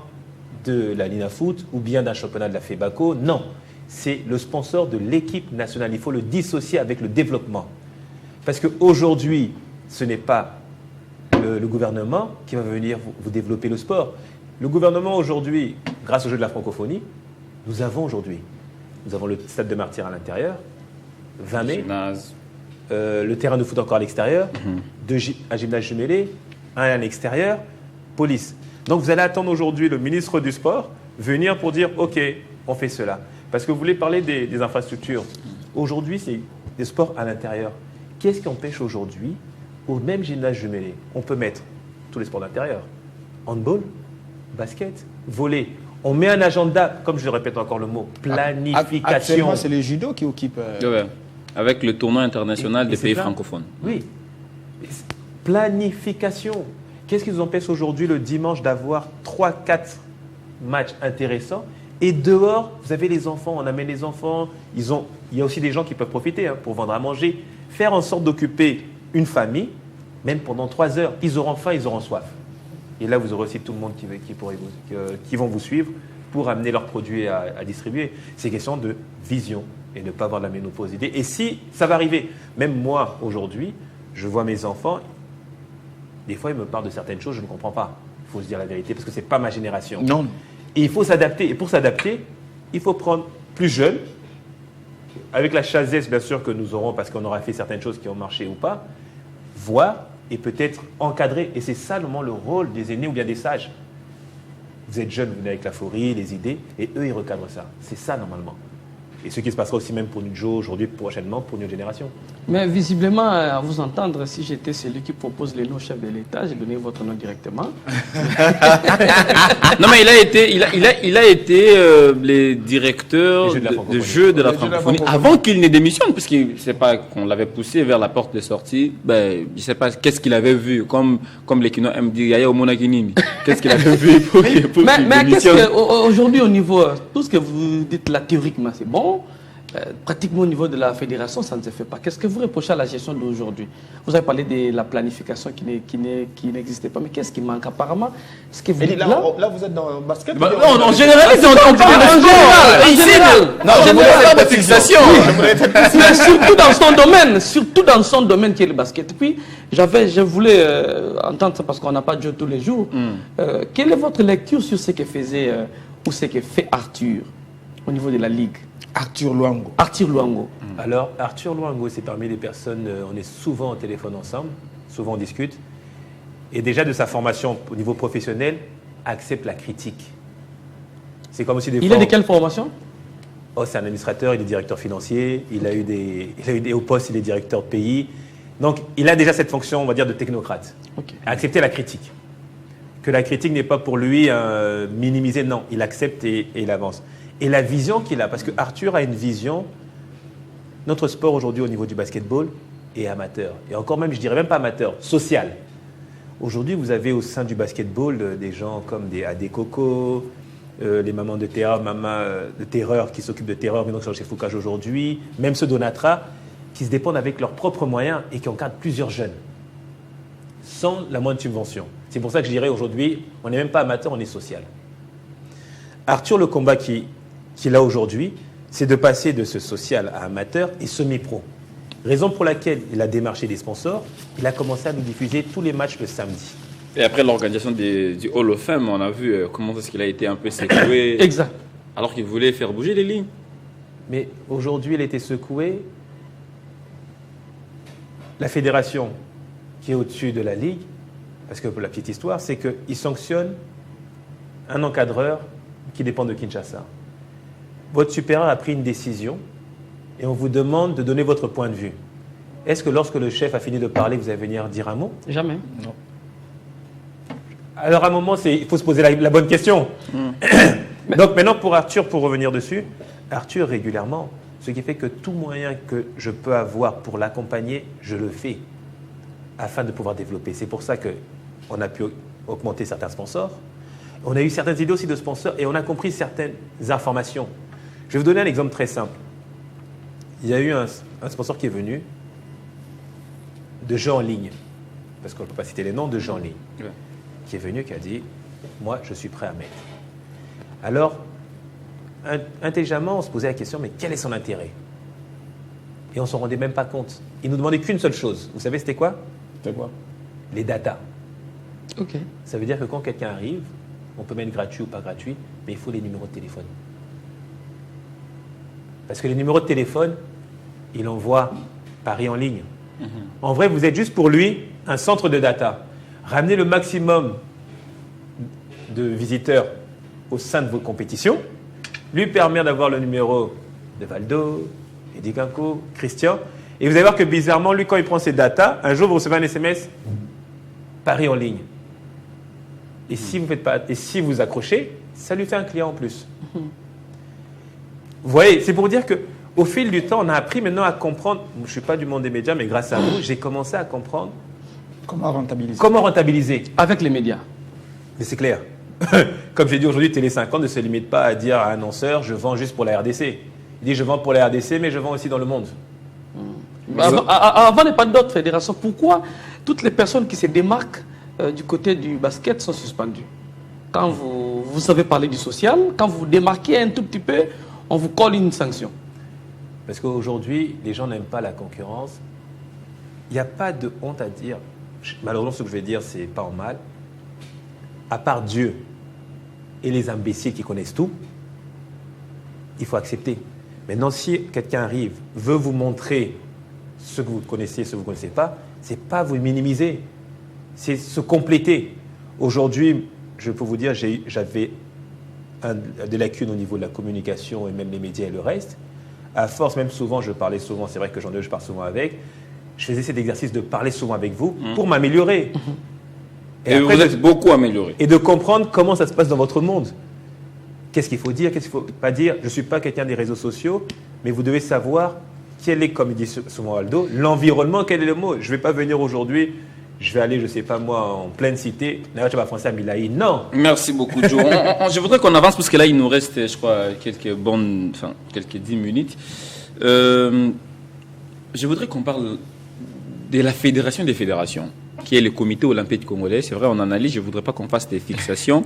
de la Lina Foot ou bien d'un championnat de la FEBACO. Non, c'est le sponsor de l'équipe nationale. Il faut le dissocier avec le développement. Parce qu'aujourd'hui, ce n'est pas le gouvernement qui va venir vous développer le sport. Le gouvernement aujourd'hui, grâce au jeu de la francophonie, nous avons le stade de Martyrs à l'intérieur, 20 mai, le terrain de foot encore à l'extérieur, un gymnase jumelé, un à l'extérieur, police. Donc vous allez attendre aujourd'hui le ministre du Sport venir pour dire « Ok, on fait cela ». Parce que vous voulez parler des infrastructures. Aujourd'hui, c'est des sports à l'intérieur. Qu'est-ce qui empêche aujourd'hui, au même gymnase jumelé, on peut mettre tous les sports d'intérieur, handball, basket, volley. On met un agenda, comme je le répète encore le mot, planification. Actuellement, c'est les judo qui occupent... Avec le tournoi international des pays francophones. Oui. Planification. Qu'est-ce qui nous empêche aujourd'hui le dimanche d'avoir 3-4 matchs intéressants? Et dehors, vous avez les enfants, on amène les enfants. Il y a aussi des gens qui peuvent profiter pour vendre à manger. Faire en sorte d'occuper une famille, même pendant 3 heures. Ils auront faim, ils auront soif. Et là, vous aurez aussi tout le monde qui vont vous suivre pour amener leurs produits à distribuer. C'est question de vision et de ne pas avoir de la ménopause d'idées. Et si ça va arriver, même moi, aujourd'hui, je vois mes enfants, des fois, ils me parlent de certaines choses, je ne comprends pas. Il faut se dire la vérité, parce que ce n'est pas ma génération. Non. Et il faut s'adapter. Et pour s'adapter, il faut prendre plus jeune, avec la chasesse, bien sûr, que nous aurons, parce qu'on aura fait certaines choses qui ont marché ou pas, voir et peut-être encadrer. Et c'est ça, normalement, le rôle des aînés ou bien des sages. Vous êtes jeunes, vous venez avec la folie, les idées, et eux, ils recadrent ça. C'est ça, normalement. Et ce qui se passera aussi même pour Nudjo aujourd'hui, prochainement, pour une génération. Mais visiblement, à vous entendre, si j'étais celui qui propose les noms chefs de l'État, j'ai donné votre nom directement. Non, mais il a été les directeurs de jeux de la francophonie avant qu'il ne démissionne, parce que c'est pas qu'on l'avait poussé vers la porte de sortie. Ben, je sais pas qu'est-ce qu'il avait vu, comme les Kino aiment dire, Yaya Omonakinimi. Qu'est-ce qu'il avait vu pour qu'il mais qu'est-ce que aujourd'hui au niveau tout ce que vous dites là théoriquement, c'est bon. Pratiquement au niveau de la fédération, ça ne se fait pas. Qu'est-ce que vous reprochez à la gestion d'aujourd'hui? Vous avez parlé de la planification qui n'existait pas, mais qu'est-ce qui manque apparemment? Ce que vous dites là, vous êtes dans le basket? Non, en général, on parle en général. Non, je voulais pas de fixation. Surtout dans son domaine qui est le basket. Puis, je voulais entendre ça parce qu'on n'a pas de jeu tous les jours. Quelle est votre lecture sur ce que faisait ou ce que fait Arthur au niveau de la Ligue? Arthur Luango. Arthur Luango. Alors, Arthur Luango, c'est parmi les personnes, on est souvent au téléphone ensemble, souvent on discute. Et déjà de sa formation au niveau professionnel, accepte la critique. C'est comme si des Il fois, est de quelle formation? Oh, c'est un administrateur, il est directeur financier, il a eu des hauts postes, il est directeur de pays. Donc, il a déjà cette fonction, on va dire, de technocrate. Ok. Accepter la critique. Que la critique n'est pas pour lui minimisée, non, il accepte et il avance. Et la vision qu'il a, parce que Arthur a une vision, notre sport aujourd'hui au niveau du basketball est amateur. Et encore même, je dirais même pas amateur, social. Aujourd'hui, vous avez au sein du basketball des gens comme des Adekoko, les mamans de terreur, de terreur qui s'occupent de terreur, maintenant sur le chef Foucault aujourd'hui, même ceux d'Onatra, qui se dépendent avec leurs propres moyens et qui encadrent plusieurs jeunes, sans la moindre subvention. C'est pour ça que je dirais aujourd'hui, on n'est même pas amateur, on est social. Arthur, le combat qu'il a aujourd'hui, c'est de passer de ce social à amateur et semi-pro. Raison pour laquelle il a démarché des sponsors, il a commencé à nous diffuser tous les matchs le samedi. Et après l'organisation du Hall of Fame, on a vu comment est-ce qu'il a été un peu secoué. Exact. Alors qu'il voulait faire bouger les lignes. Mais aujourd'hui, il a été secoué. La fédération qui est au-dessus de la Ligue, parce que pour la petite histoire, c'est qu'il sanctionne un encadreur qui dépend de Kinshasa. Votre supérieur a pris une décision et on vous demande de donner votre point de vue. Est-ce que lorsque le chef a fini de parler, vous allez venir dire un mot? Jamais. Non. Alors à un moment, il faut se poser la bonne question. Donc maintenant, pour Arthur, pour revenir dessus, Arthur régulièrement, ce qui fait que tout moyen que je peux avoir pour l'accompagner, je le fais afin de pouvoir développer. C'est pour ça qu'on a pu augmenter certains sponsors. On a eu certaines idées aussi de sponsors et on a compris certaines informations. Je vais vous donner un exemple très simple. Il y a eu un sponsor qui est venu de jeux en ligne, parce qu'on ne peut pas citer les noms, de jeux en ligne, qui est venu, qui a dit « Moi, je suis prêt à mettre ». Alors, intelligemment, on se posait la question, mais quel est son intérêt? Et on ne s'en rendait même pas compte. Il nous demandait qu'une seule chose. Vous savez, c'était quoi? C'est quoi? Les datas. Ok. Ça veut dire que quand quelqu'un arrive, on peut mettre gratuit ou pas gratuit, mais il faut les numéros de téléphone. Parce que les numéros de téléphone, il envoie Paris en ligne. En vrai, vous êtes juste pour lui un centre de data. Ramenez le maximum de visiteurs au sein de vos compétitions, lui permet d'avoir le numéro de Valdo, Eddie Ganko, Christian, et vous allez voir que bizarrement, lui, quand il prend ses datas, un jour, vous recevez un SMS, Paris en ligne. Et si vous faites pas, et si vous accrochez, ça lui fait un client en plus. Vous voyez, c'est pour dire qu'au fil du temps, on a appris maintenant à comprendre. Je ne suis pas du monde des médias, mais grâce à vous, j'ai commencé à comprendre Comment rentabiliser? comment rentabiliser. Avec les médias. Mais c'est clair. Comme j'ai dit aujourd'hui, Télé 50 ne se limite pas à dire à un annonceur, je vends juste pour la RDC. Il dit, je vends pour la RDC, mais je vends aussi dans le monde. Avant, il n'y a pas d'autres fédérations. Pourquoi toutes les personnes qui se démarquent du côté du basket sont suspendues? Quand vous savez parler du social, quand vous vous démarquez un tout petit peu, on vous colle une sanction. Parce qu'aujourd'hui, les gens n'aiment pas la concurrence. Il n'y a pas de honte à dire. Malheureusement, ce que je vais dire, c'est pas en mal. À part Dieu et les imbéciles qui connaissent tout, il faut accepter. Maintenant, si quelqu'un arrive, veut vous montrer ce que vous connaissez, ce que vous ne connaissez pas, ce n'est pas vous minimiser, c'est se compléter. Aujourd'hui, je peux vous dire, j'avais des lacunes au niveau de la communication et même les médias et le reste. À force, même souvent, je parlais souvent, c'est vrai que je parle souvent avec, je faisais cet exercice de parler souvent avec vous pour m'améliorer. Et après, vous êtes beaucoup amélioré. Et de comprendre comment ça se passe dans votre monde. Qu'est-ce qu'il faut dire, qu'est-ce qu'il ne faut pas dire. Je ne suis pas quelqu'un des réseaux sociaux, mais vous devez savoir quel est, comme il dit souvent Aldo, l'environnement, quel est le mot. Je ne vais pas venir aujourd'hui, je vais aller, je ne sais pas moi, en pleine cité. Là, je vais français à Milaï. Non. Merci beaucoup, Joe. Je voudrais qu'on avance parce que là, il nous reste, je crois, quelques 10 minutes. Je voudrais qu'on parle de la fédération des fédérations, qui est le comité olympique congolais. C'est vrai, on analyse, je ne voudrais pas qu'on fasse des fixations.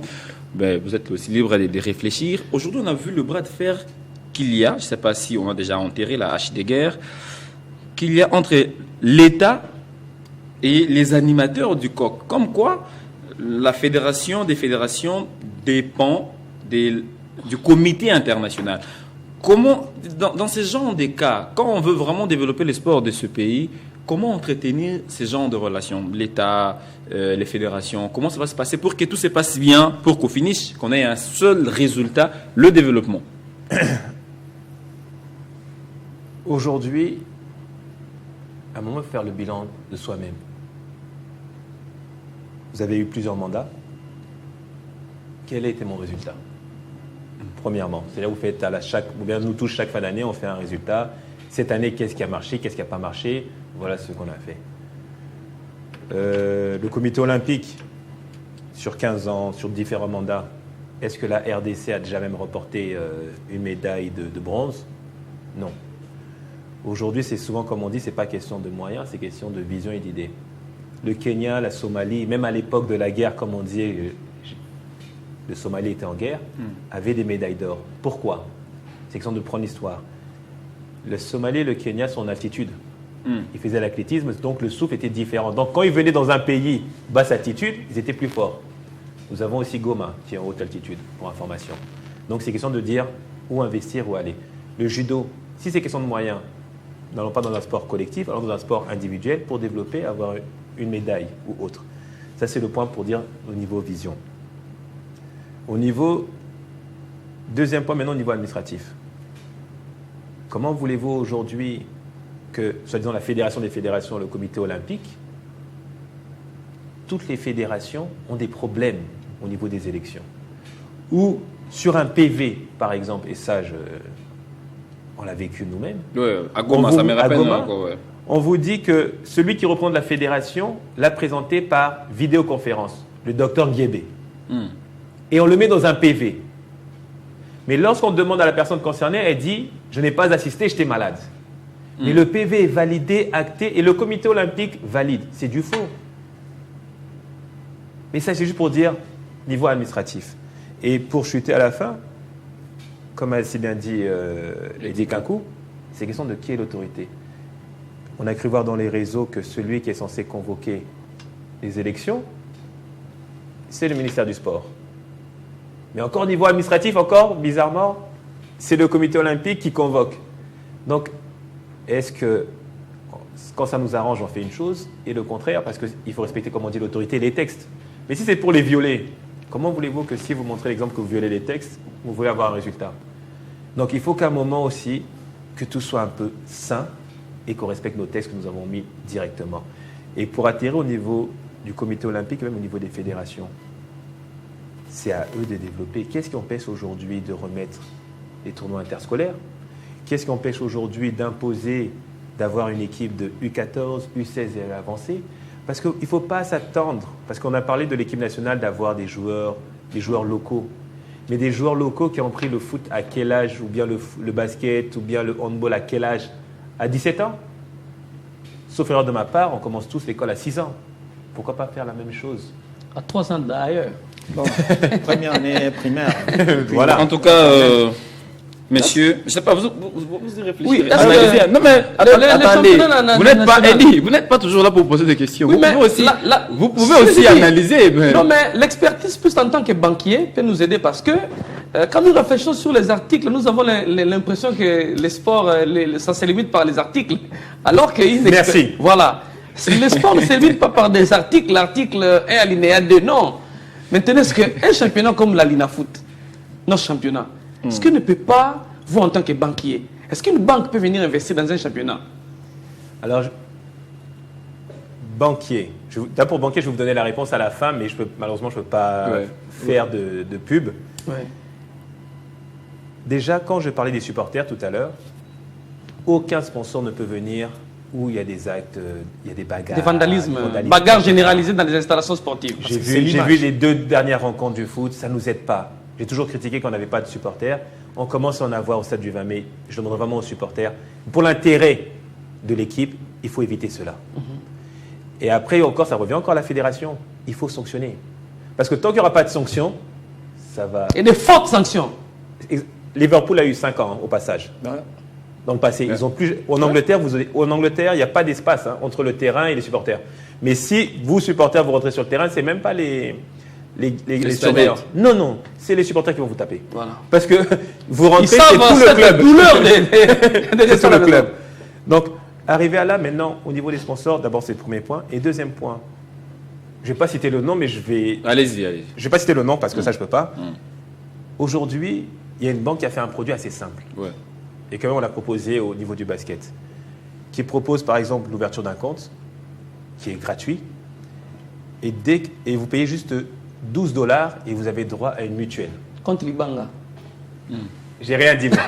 Ben, vous êtes aussi libre de réfléchir. Aujourd'hui, on a vu le bras de fer qu'il y a, je ne sais pas si on a déjà enterré la hache de guerre, qu'il y a entre l'État et les animateurs du COC. Comme quoi, la fédération des fédérations dépend du comité international. Comment, dans ce genre de cas, quand on veut vraiment développer le sport de ce pays, comment entretenir ces genres de relations, l'État, les fédérations, comment ça va se passer pour que tout se passe bien, pour qu'au finish, qu'on ait un seul résultat, le développement? Aujourd'hui, à un moment, il faut faire le bilan de soi-même. Vous avez eu plusieurs mandats. Quel a été mon résultat? Premièrement, c'est-à-dire vous faites ou bien nous tous chaque fin d'année, on fait un résultat. Cette année, qu'est-ce qui a marché, qu'est-ce qui n'a pas marché? Voilà ce qu'on a fait. Le comité olympique, sur 15 ans, sur différents mandats, est-ce que la RDC a déjà même reporté une médaille de bronze? Non. Aujourd'hui, c'est souvent, comme on dit, ce n'est pas question de moyens, c'est question de vision et d'idées. Le Kenya, la Somalie, même à l'époque de la guerre, comme on disait, le Somalie était en guerre, avait des médailles d'or. Pourquoi? C'est question de prendre l'histoire. Le Somalie et le Kenya sont en altitude. Ils faisaient l'athlétisme, donc le souffle était différent. Donc quand ils venaient dans un pays basse altitude, ils étaient plus forts. Nous avons aussi Goma, qui est en haute altitude, pour information. Donc c'est question de dire où investir, où aller. Le judo, si c'est question de moyens, n'allons pas dans un sport collectif, allons dans un sport individuel pour développer, avoir une médaille ou autre. Ça, c'est le point pour dire au niveau vision. Deuxième point maintenant au niveau administratif. Comment voulez-vous aujourd'hui que, soi-disant la fédération des fédérations, le comité olympique, toutes les fédérations ont des problèmes au niveau des élections? Ou sur un PV, par exemple, et ça, on l'a vécu nous-mêmes. Ouais, à Goma, ça me rappelle. On vous dit que celui qui reprend de la fédération l'a présenté par vidéoconférence, le docteur Guébé. Et on le met dans un PV. Mais lorsqu'on demande à la personne concernée, elle dit « je n'ai pas assisté, j'étais malade ». Mais le PV est validé, acté, et le comité olympique valide. C'est du faux. Mais ça, c'est juste pour dire niveau administratif. Et pour chuter à la fin, comme a si bien dit Lady Kankou, c'est question de qui est l'autorité. On a cru voir dans les réseaux que celui qui est censé convoquer les élections, c'est le ministère du Sport. Mais encore au niveau administratif, bizarrement, c'est le comité olympique qui convoque. Donc, est-ce que, quand ça nous arrange, on fait une chose, et le contraire, parce qu'il faut respecter, comme on dit, l'autorité et les textes. Mais si c'est pour les violer, comment voulez-vous que si vous montrez l'exemple que vous violez les textes, vous voulez avoir un résultat? Donc, il faut qu'à un moment aussi, que tout soit un peu sain et qu'on respecte nos textes que nous avons mis directement. Et pour atterrir au niveau du comité olympique, même au niveau des fédérations, c'est à eux de développer. Qu'est-ce qui empêche aujourd'hui de remettre les tournois interscolaires? Qu'est-ce qui empêche aujourd'hui d'imposer, d'avoir une équipe de U14, U16 et avancée? Parce qu'il ne faut pas s'attendre, parce qu'on a parlé de l'équipe nationale d'avoir des joueurs locaux. Mais des joueurs locaux qui ont pris le foot à quel âge, ou bien le basket, ou bien le handball à quel âge? À 17 ans? Sauf erreur de ma part, on commence tous l'école à 6 ans. Pourquoi pas faire la même chose? À 3 ans d'ailleurs. Bon, première année primaire. Voilà. En tout cas, messieurs, je ne sais pas, vous y réfléchissez. Oui, non mais attendez, attendez, vous n'êtes pas toujours là pour poser des questions. Oui, Vous pouvez aussi analyser. Mais... Non, mais l'expertise, plus en tant que banquier, peut nous aider parce que quand nous réfléchissons sur les articles, nous avons l'impression que les sports, ça se limite par les articles. Alors Merci. Voilà. Les sports ne se limitent pas par des articles. L'article 1 alinéa 2, non. Maintenant, est-ce qu'un championnat comme la Linafoot, notre championnat, est-ce qu'il ne peut pas, vous en tant que banquier, est-ce qu'une banque peut venir investir dans un championnat? Alors, banquier. D'abord, pour banquier, je vais vous donner la réponse à la fin, mais malheureusement, je ne peux pas faire de pub. Ouais. Déjà, quand je parlais des supporters tout à l'heure, aucun sponsor ne peut venir où il y a des actes, il y a des bagarres. Des vandalismes, bagarres généralisées dans les installations sportives. J'ai vu les 2 dernières rencontres du foot, ça ne nous aide pas. J'ai toujours critiqué qu'on n'avait pas de supporters. On commence à en avoir au stade du 20 mai. Je demanderai vraiment aux supporters. Pour l'intérêt de l'équipe, il faut éviter cela. Et après, encore, ça revient encore à la fédération. Il faut sanctionner. Parce que tant qu'il n'y aura pas de sanctions, ça va... Et de fortes sanctions. Liverpool a eu 5 ans au passage. Dans le passé. Ils ont plus... En Angleterre, il n'y a pas d'espace entre le terrain et les supporters. Mais si vous, supporters, vous rentrez sur le terrain, ce n'est même pas les supporters. Non, c'est les supporters qui vont vous taper. Voilà. Parce que vous rentrez, c'est tout le club. Douleur C'est tout le club. Donc, arrivé à là, maintenant, au niveau des sponsors, d'abord, c'est le premier point. Et deuxième point, je ne vais pas citer le nom, mais je vais... Allez-y. Je ne vais pas citer le nom parce que ça, je ne peux pas. Aujourd'hui, il y a une banque qui a fait un produit assez simple. Ouais. Et quand même, on l'a proposé au niveau du basket. Qui propose, par exemple, l'ouverture d'un compte qui est gratuit. Et vous payez juste $12 et vous avez droit à une mutuelle. Contre Libanga. J'ai rien dit, moi.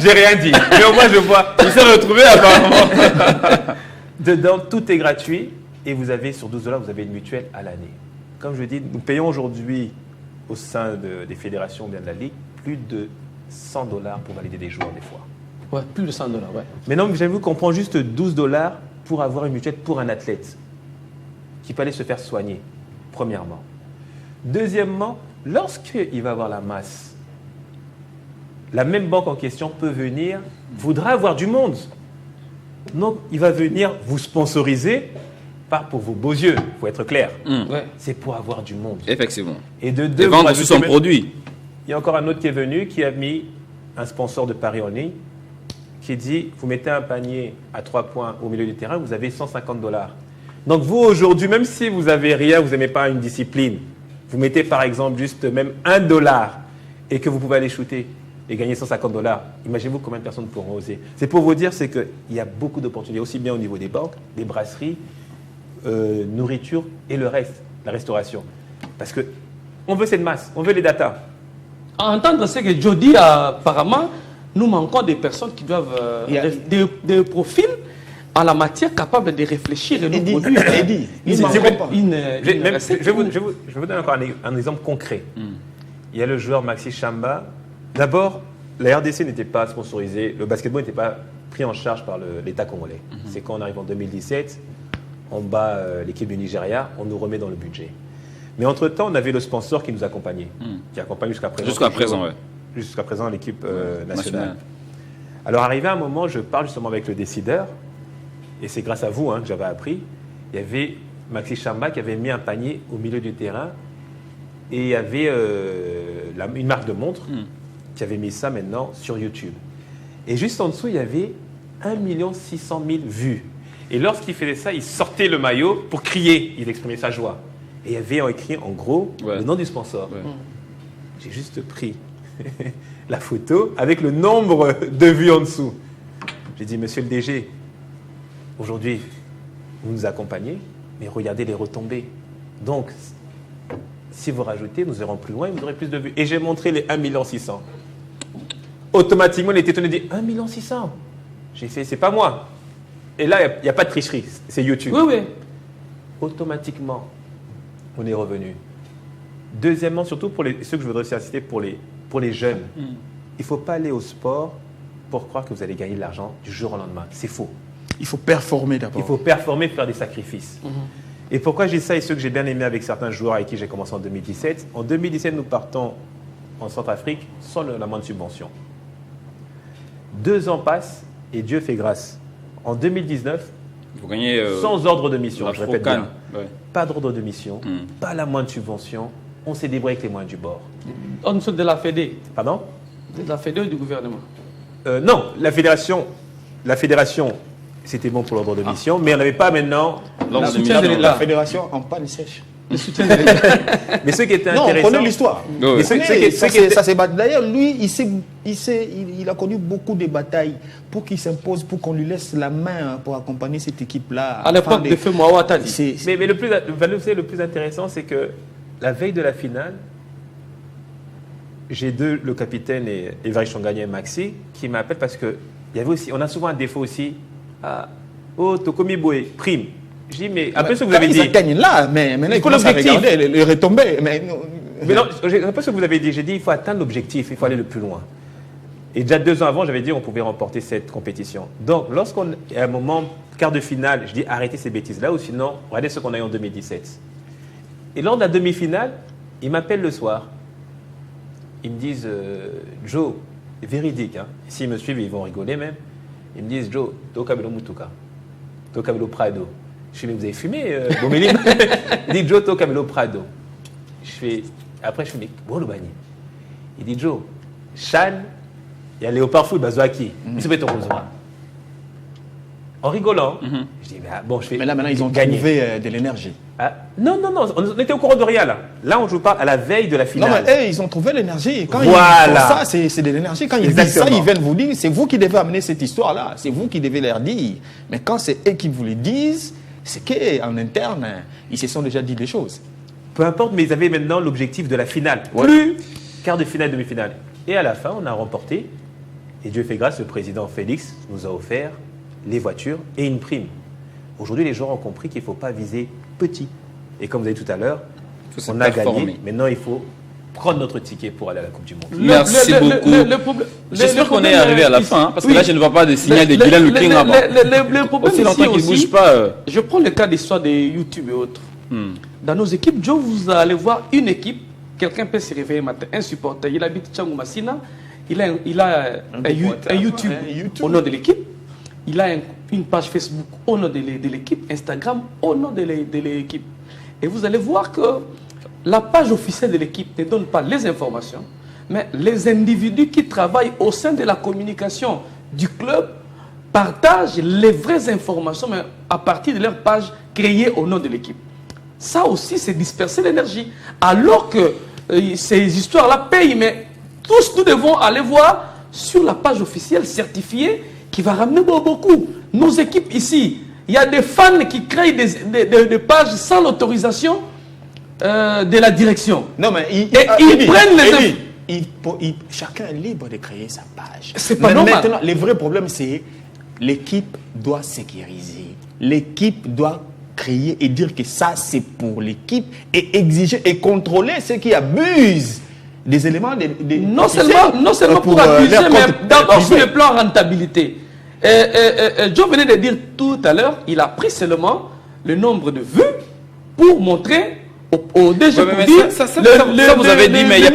J'ai rien dit. Mais au moins, je vois. Il s'est retrouvé apparemment. Dedans, tout est gratuit et vous avez, sur $12, vous avez une mutuelle à l'année. Comme je dis, nous payons aujourd'hui, au sein des fédérations ou bien de la Ligue, plus de $100 pour valider des joueurs des fois. Ouais, plus de $100, ouais. Maintenant, j'avoue qu'on prend juste $12 pour avoir une mutuelle pour un athlète qui peut aller se faire soigner, premièrement. Deuxièmement, lorsqu'il va avoir la masse, la même banque en question peut venir, voudra avoir du monde. Donc, il va venir vous sponsoriser, pas pour vos beaux yeux, il faut être clair. Ouais. C'est pour avoir du monde. Effectivement. Et de Et deux, vendre vous sur son rajoutez- produit. Il y a encore un autre qui est venu, qui a mis un sponsor de Paris en ligne, qui dit, vous mettez un panier à 3 points au milieu du terrain, vous avez $150. Donc vous, aujourd'hui, même si vous n'avez rien, vous n'aimez pas une discipline, vous mettez par exemple juste même $1 et que vous pouvez aller shooter et gagner $150, imaginez-vous combien de personnes pourront oser. C'est pour vous dire, c'est qu'il y a beaucoup d'opportunités, aussi bien au niveau des banques, des brasseries, nourriture et le reste, la restauration. Parce que on veut cette masse, on veut les datas. À entendre ce que Joe dit, apparemment, nous manquons des personnes qui doivent... des profils en la matière capables de réfléchir et nous produire il manque pas. Je vais vous donner encore un exemple concret. Il y a le joueur Maxi Chamba. D'abord, la RDC n'était pas sponsorisée, le basketball n'était pas pris en charge par l'État congolais. C'est quand on arrive en 2017, on bat l'équipe du Nigeria, on nous remet dans le budget. Mais entre-temps, on avait le sponsor qui nous accompagnait, qui accompagne jusqu'à présent. Jusqu'à présent, ouais. Jusqu'à présent, l'équipe nationale. Nationale. Alors, arrivé à un moment, je parle justement avec le décideur, et c'est grâce à vous que j'avais appris. Il y avait Maxi Chamba qui avait mis un panier au milieu du terrain, et il y avait une marque de montre qui avait mis ça maintenant sur YouTube. Et juste en dessous, il y avait 1 600 000 vues. Et lorsqu'il faisait ça, il sortait le maillot pour crier, il exprimait sa joie. Et il y avait écrit en gros le nom du sponsor. Ouais. J'ai juste pris la photo avec le nombre de vues en dessous. J'ai dit, monsieur le DG, aujourd'hui, vous nous accompagnez, mais regardez les retombées. Donc, si vous rajoutez, nous irons plus loin et vous aurez plus de vues. Et j'ai montré les 1 600 000. Automatiquement, il était étonné de dire 1 600 000. J'ai fait, c'est pas moi. Et là, il n'y a pas de tricherie, c'est YouTube. Oui, oui. Automatiquement, on est revenu. Deuxièmement, surtout pour ceux que je voudrais aussi inciter pour les jeunes, il ne faut pas aller au sport pour croire que vous allez gagner de l'argent du jour au lendemain. C'est faux. Il faut performer d'abord. Il faut performer, faire des sacrifices. Et pourquoi j'ai ça et ce que j'ai bien aimé avec certains joueurs avec qui j'ai commencé en 2017. En 2017, nous partons en Centrafrique sans la moindre subvention. 2 ans passent et Dieu fait grâce. En 2019, Vous gagnez. sans ordre de mission, la je répète Frocan. bien. Ouais. Pas d'ordre de mission, pas la moindre subvention. On s'est débrouillé avec les moyens du bord. En dessous de la Fédé. Pardon? De la Fédé ou du gouvernement. Non, la fédération, c'était bon pour l'ordre de mission, mais on n'avait pas maintenant L'ordre de soutien de mission. l'État. La fédération en panne sèche. Le soutien de l'État. Mais ce qui était Non, on intéressant... connaît l'histoire. Ouais. Mais ce qui était- Ça s'est battu. D'ailleurs, lui, il a connu beaucoup de batailles pour qu'il s'impose, pour qu'on lui laisse la main pour accompagner cette équipe-là. À l'époque de Feu Mouawatali. C'est Mais le plus intéressant, c'est que la veille de la finale, j'ai le capitaine et Évariste Changani et Maxi qui m'appellent parce que il y avait aussi, on a souvent un défaut aussi. Oh, Tokomi Boé, prime. Je dis, mais après ce que vous avez dit. Ils gagnent là, mais maintenant, Il ils faut commencent à l'objectif. regarder les retombées. Mais Mais non, je ne sais pas ce que vous avez dit. J'ai dit il faut atteindre l'objectif, il faut aller le plus loin. Et déjà 2 ans avant, j'avais dit on pouvait remporter cette compétition. Donc, lorsqu'on est à un moment, quart de finale, je dis arrêtez ces bêtises-là, ou sinon, regardez ce qu'on a eu en 2017. Et lors de la demi-finale, ils m'appellent le soir. Ils me disent, Joe, véridique, hein. S'ils me suivent, ils vont rigoler même. Ils me disent, Joe, Tokabelo Mutuka, Tokabelo Prado. Je fais, mais vous avez fumé, Bomélim? Il dit, Joe, Tokabelo Prado. Après, je fais, mais bon, le bagné. Il dit, Joe, Chan, il y a Léopard Food, Bazouaki. Il se met au Rosoir. En rigolant, je dis, bon, je fais. Mais là, maintenant, ils ont gagné. trouvé de l'énergie. Ah, non, on était au courant de rien là. Là, on joue pas à la veille de la finale. Non, mais ils ont trouvé l'énergie. Quand voilà. ils font ça, c'est de l'énergie. Quand ils disent ça, ils viennent vous dire, c'est vous qui devez amener cette histoire-là. C'est vous qui devez leur dire. Mais quand c'est eux qui vous le disent, c'est qu'en interne, ils se sont déjà dit des choses. Peu importe, mais ils avaient maintenant l'objectif de la finale. Ouais. Plus quart de finale, demi-finale. Et à la fin, on a remporté. Et Dieu fait grâce, le président Félix nous a offert les voitures et une prime. Aujourd'hui, les gens ont compris qu'il ne faut pas viser petit. Et comme vous avez dit tout à l'heure, on a gagné. Maintenant, il faut prendre notre ticket pour aller à la Coupe du Monde. Merci beaucoup. J'espère qu'on est arrivé à la fin, hein, parce que là, je ne vois pas de signal de Guilain Lutling avant. Le problème Aussi longtemps qu'il ne bouge pas. Je prends le cas d'histoire de YouTube et autres. Dans nos équipes, Joe, vous allez voir une équipe, quelqu'un peut se réveiller matin, un supporter, il habite Tchangou Massina, il a un YouTube au nom de l'équipe, il a une page Facebook au nom de l'équipe, Instagram au nom de l'équipe. Et vous allez voir que la page officielle de l'équipe ne donne pas les informations, mais les individus qui travaillent au sein de la communication du club partagent les vraies informations, mais à partir de leur page créée au nom de l'équipe. Ça aussi, c'est disperser l'énergie. Alors que ces histoires-là payent, mais tous nous devons aller voir sur la page officielle certifiée qui va ramener beaucoup. Nos équipes ici, il y a des fans qui créent des pages sans l'autorisation de la direction. Non, mais ils prennent les chacun est libre de créer sa page. C'est pas normal. Maintenant, le vrai problème, c'est l'équipe doit sécuriser. L'équipe doit créer et dire que ça, c'est pour l'équipe et exiger et contrôler ceux qui abusent des éléments non seulement pour abuser, mais d'abord sur le plan rentabilité. Joe venait de dire tout à l'heure, il a pris seulement le nombre de vues pour montrer au DG pour dire ça vous avez dit, mais il y a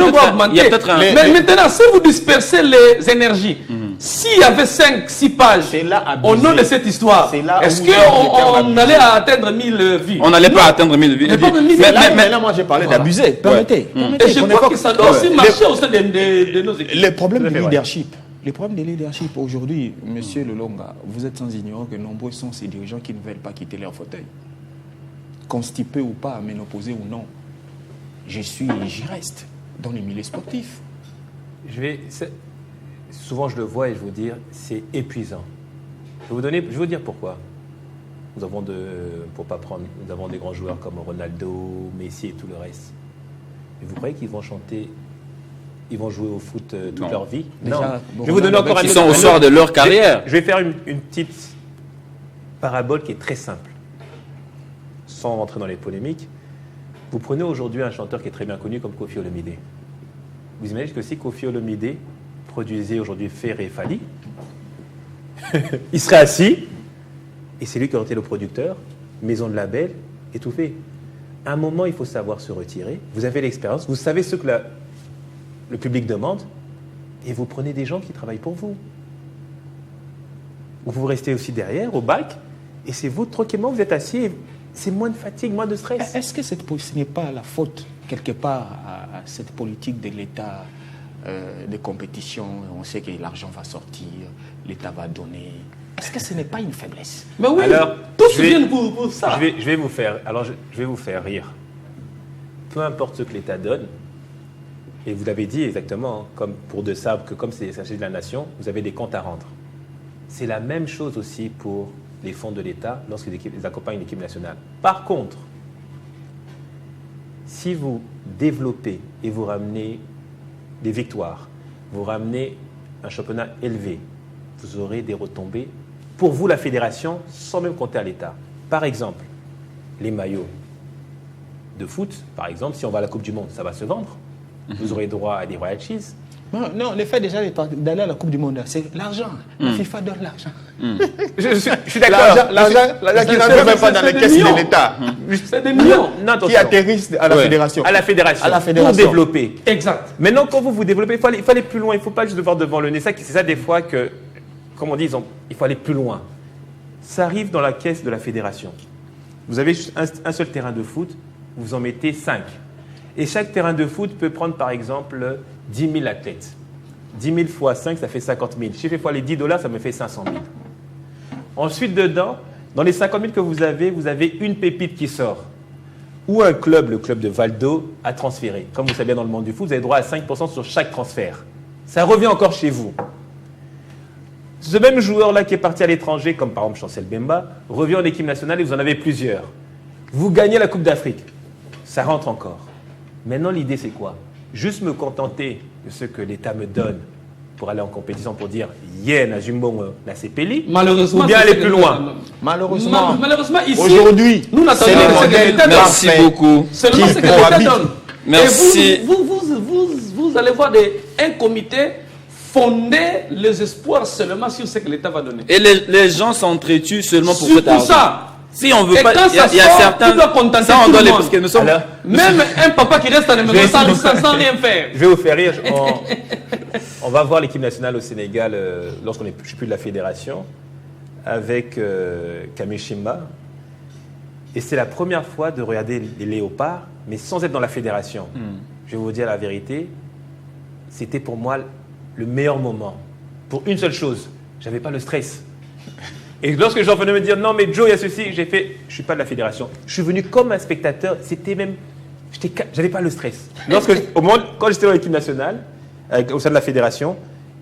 peut-être un... Mais maintenant, si vous dispersez les énergies, s'il y avait 5-6 pages au nom de cette histoire, est-ce qu'on allait atteindre 1000 vues? On n'allait pas atteindre 1000 vues. Mais là, moi, j'ai parlé d'abuser. Permettez. Et je crois que ça doit aussi marcher au sein de nos équipes. Les problèmes de leadership. Les problèmes de leadership aujourd'hui, monsieur Lolonga, vous êtes sans ignorer que nombreux sont ces dirigeants qui ne veulent pas quitter leur fauteuil. Constipé ou pas, ménopausé ou non, j'y reste dans le milieu sportif. Souvent je le vois et je vous dire, c'est épuisant. Je vais vous dire pourquoi. Nous avons nous avons des grands joueurs comme Ronaldo, Messi et tout le reste. Et vous croyez qu'ils vont ils vont jouer au foot toute leur vie? Déjà, non. bon, je vais vous donner encore ils sont au soir de leur carrière. Je vais faire une petite parabole qui est très simple. Sans rentrer dans les polémiques, vous prenez aujourd'hui un chanteur qui est très bien connu comme Koffi Olomide. Vous imaginez que si Koffi Olomide produisait aujourd'hui Ferré et Fally, il serait assis et c'est lui qui aurait été le producteur, maison de label et tout fait. À un moment, il faut savoir se retirer. Vous avez l'expérience, vous savez ce que le public demande et vous prenez des gens qui travaillent pour vous. Vous restez aussi derrière, au bac, et c'est vous, tranquillement, vous êtes assis. C'est moins de fatigue, moins de stress. Est-ce que ce n'est pas la faute, quelque part, à cette politique de l'État de compétition? On sait que l'argent va sortir, l'État va donner. Est-ce que ce n'est pas une faiblesse? Mais oui, alors, tous viennent pour ça. Je vais vous faire rire. Peu importe ce que l'État donne, et vous l'avez dit exactement, comme pour De Sabre, que comme c'est s'agit de la nation, vous avez des comptes à rendre. C'est la même chose aussi pour les fonds de l'État lorsqu'ils accompagnent l'équipe nationale. Par contre, si vous développez et vous ramenez des victoires, vous ramenez un championnat élevé, vous aurez des retombées pour vous, la fédération, sans même compter à l'État. Par exemple, les maillots. de foot, par exemple, si on va à la Coupe du Monde, ça va se vendre. Vous aurez droit à des royalties. Non, le fait déjà d'aller à la Coupe du Monde, c'est l'argent. La FIFA donne l'argent. Je suis d'accord. L'argent qui n'entre même pas dans les caisses de l'État. C'est des millions. Qui atterrissent à la fédération. À la fédération. À la fédération. Pour développer. Exact. Maintenant, quand vous développez, il faut aller plus loin. Il ne faut pas juste voir devant le nez. C'est ça des fois que, comme on dit, il faut aller plus loin. Ça arrive dans la caisse de la fédération. Vous avez juste un seul terrain de foot, vous en mettez 5. Et chaque terrain de foot peut prendre par exemple 10 000 athlètes. 10 000 fois 5, ça fait 50 000. Si je fais fois les $10, ça me fait 500 000. Ensuite, dedans, dans les 50 000 que vous avez une pépite qui sort. Ou un club, le club de Valdo, a transféré. Comme vous savez bien dans le monde du foot, vous avez droit à 5% sur chaque transfert. Ça revient encore chez vous. Ce même joueur-là qui est parti à l'étranger, comme par exemple Chancel Bemba, revient en équipe nationale et vous en avez plusieurs. Vous gagnez la Coupe d'Afrique. Ça rentre encore. Maintenant, l'idée, c'est quoi? Juste me contenter de ce que l'État me donne pour aller en compétition, pour dire « Yeah, Najumbong, la CPLI », ou bien aller plus loin. Malheureusement, ici, aujourd'hui, nous c'est le modèle Merci beaucoup. Seulement ce que l'État donne. Merci. Et vous allez voir un comité fonder les espoirs seulement sur ce que l'État va donner. Et les gens s'entretuent seulement pour cet argent. Ça. Si on veut Et pas, quand il y a certains. tu dois contenter Ça, on tout doit le les monde. parce que nous sommes. Même un papa qui reste à la maison sans rien faire. Je vais vous faire rire. On va voir l'équipe nationale au Sénégal lorsqu'on n'est plus de la fédération avec Camille Chimba. Et c'est la première fois de regarder les léopards, mais sans être dans la fédération. Je vais vous dire la vérité, c'était pour moi le meilleur moment. Pour une seule chose, j'avais pas le stress. Et lorsque les gens venaient me dire non mais Joe il y a ceci, j'ai fait je suis pas de la fédération. Je suis venu comme un spectateur, c'était même j'avais pas le stress. Quand j'étais dans l'équipe nationale, au sein de la fédération,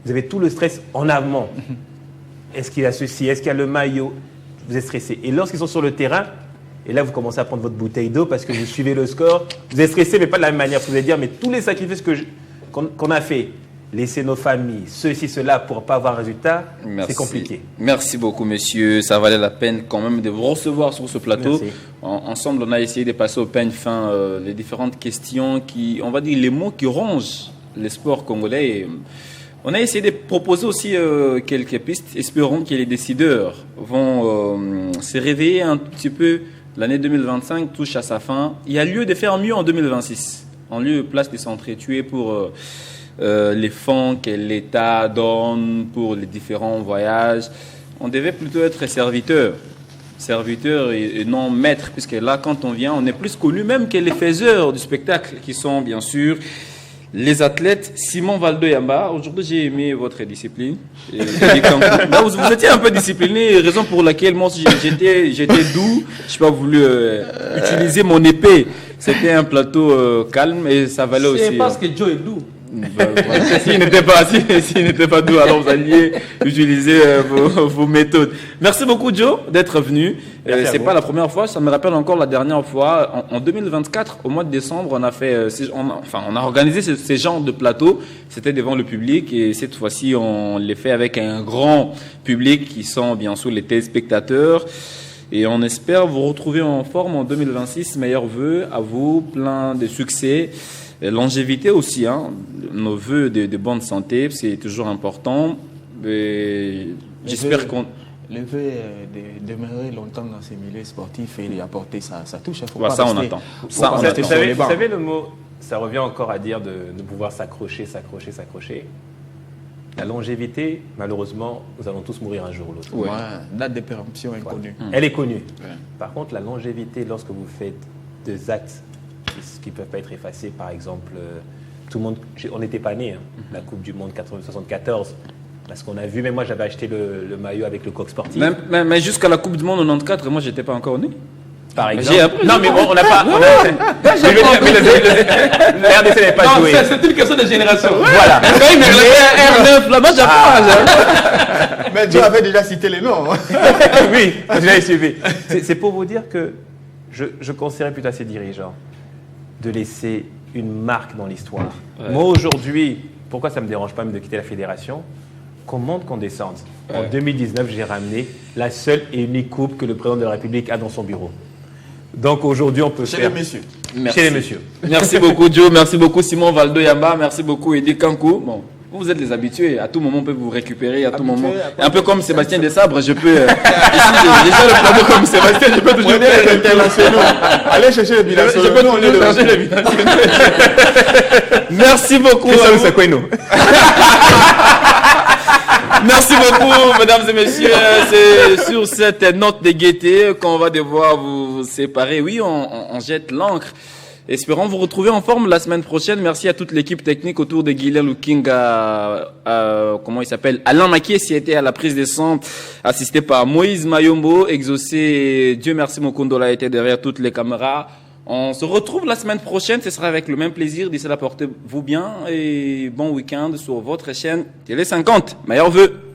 vous avez tout le stress en amont. Est-ce qu'il y a ceci, est-ce qu'il y a le maillot, vous êtes stressé. Et lorsqu'ils sont sur le terrain, et là vous commencez à prendre votre bouteille d'eau parce que vous suivez le score, vous êtes stressé mais pas de la même manière. Vous allez dire mais tous les sacrifices qu'on a fait, laisser nos familles, ceci, cela, pour ne pas avoir un résultat, c'est compliqué. Merci beaucoup, monsieur. Ça valait la peine quand même de vous recevoir sur ce plateau. Ensemble, on a essayé de passer au peigne fin les différentes questions on va dire, les mots qui rongent les sports congolais. Et on a essayé de proposer aussi quelques pistes. Espérons que les décideurs vont se réveiller un petit peu. L'année 2025 touche à sa fin. Il y a lieu de faire mieux en 2026. En lieu et place de s'entretuer pour les fonds que l'État donne pour les différents voyages. On devait plutôt être serviteur et non maître, puisque là, quand on vient, on est plus connu même que les faiseurs du spectacle, qui sont bien sûr les athlètes. Simon Valdo-Yamba, aujourd'hui j'ai aimé votre discipline. Vous étiez un peu discipliné, raison pour laquelle moi j'étais doux. Je n'ai pas voulu utiliser mon épée. C'était un plateau calme et ça valait aussi. C'est parce que Joe est doux. S'il n'était pas doux, alors vous alliez utiliser vos méthodes. Merci beaucoup Joe d'être venu. C'est pas la première fois, ça me rappelle encore la dernière fois. En 2024, au mois de décembre, on a organisé ces genres de plateaux. C'était devant le public et cette fois-ci, on les fait avec un grand public qui sont bien sûr les téléspectateurs. Et on espère vous retrouver en forme en 2026. Meilleurs vœux à vous, plein de succès. Et longévité aussi, nos vœux de bonne santé, c'est toujours important. J'espère qu'on... Le vœu est de demeurer longtemps dans ces milieux sportifs et d'apporter sa touche. Ça, on attend. Vous savez le mot, ça revient encore à dire de pouvoir s'accrocher. La longévité, malheureusement, nous allons tous mourir un jour ou l'autre. Ouais. Date de péremption inconnue. Elle est connue. Ouais. Par contre, la longévité, lorsque vous faites des actes qui ne peuvent pas être effacés, par exemple, tout le monde, on n'était pas nés, la Coupe du Monde 1974, parce qu'on a vu, mais moi j'avais acheté le maillot avec le coq sportif. Mais jusqu'à la Coupe du Monde 94, moi j'étais pas encore né. Par exemple. Non, mais bon, on n'a pas. Le RDC n'avait pas joué. C'est une question de génération. Voilà. R9, là-bas, j'ai Mais tu avais déjà cité les noms. Oui, j'avais suivi. C'est pour vous dire que je conseillerais plutôt à ces dirigeants de laisser une marque dans l'histoire. Ouais. Moi, aujourd'hui, pourquoi ça ne me dérange pas même de quitter la fédération? Qu'on monte, qu'on descende. En 2019, j'ai ramené la seule et unique coupe que le président de la République a dans son bureau. Donc aujourd'hui, on peut Chez faire... les messieurs. Merci. Chez les messieurs. Merci beaucoup, Joe. Merci beaucoup, Simon Valdo Yamba. Merci beaucoup, Eddie Kankou. Bon, vous êtes les habitués. À tout moment, on peut vous récupérer. À tout moment. Un peu comme Sébastien Desabre, je peux. Ici, j'ai le plateau comme Sébastien. Je peux toujours. On est les internationaux. Allez chercher les binationaux. Je peux toujours changer les binationaux. Merci beaucoup. C'est quoi, nous? Merci beaucoup, mesdames et messieurs. C'est sur cette note de gaieté qu'on va devoir vous séparer. Oui, on jette l'encre. Espérons vous retrouver en forme la semaine prochaine. Merci à toute l'équipe technique autour de Guilherme Looking, comment il s'appelle, Alain Maquier, qui était à la prise de son, assisté par Moïse Mayombo, exaucé. Dieu merci, Mokondola était derrière toutes les caméras. On se retrouve la semaine prochaine. Ce sera avec le même plaisir. D'ici là, portez-vous bien et bon week-end sur votre chaîne Télé 50. Meilleurs vœux.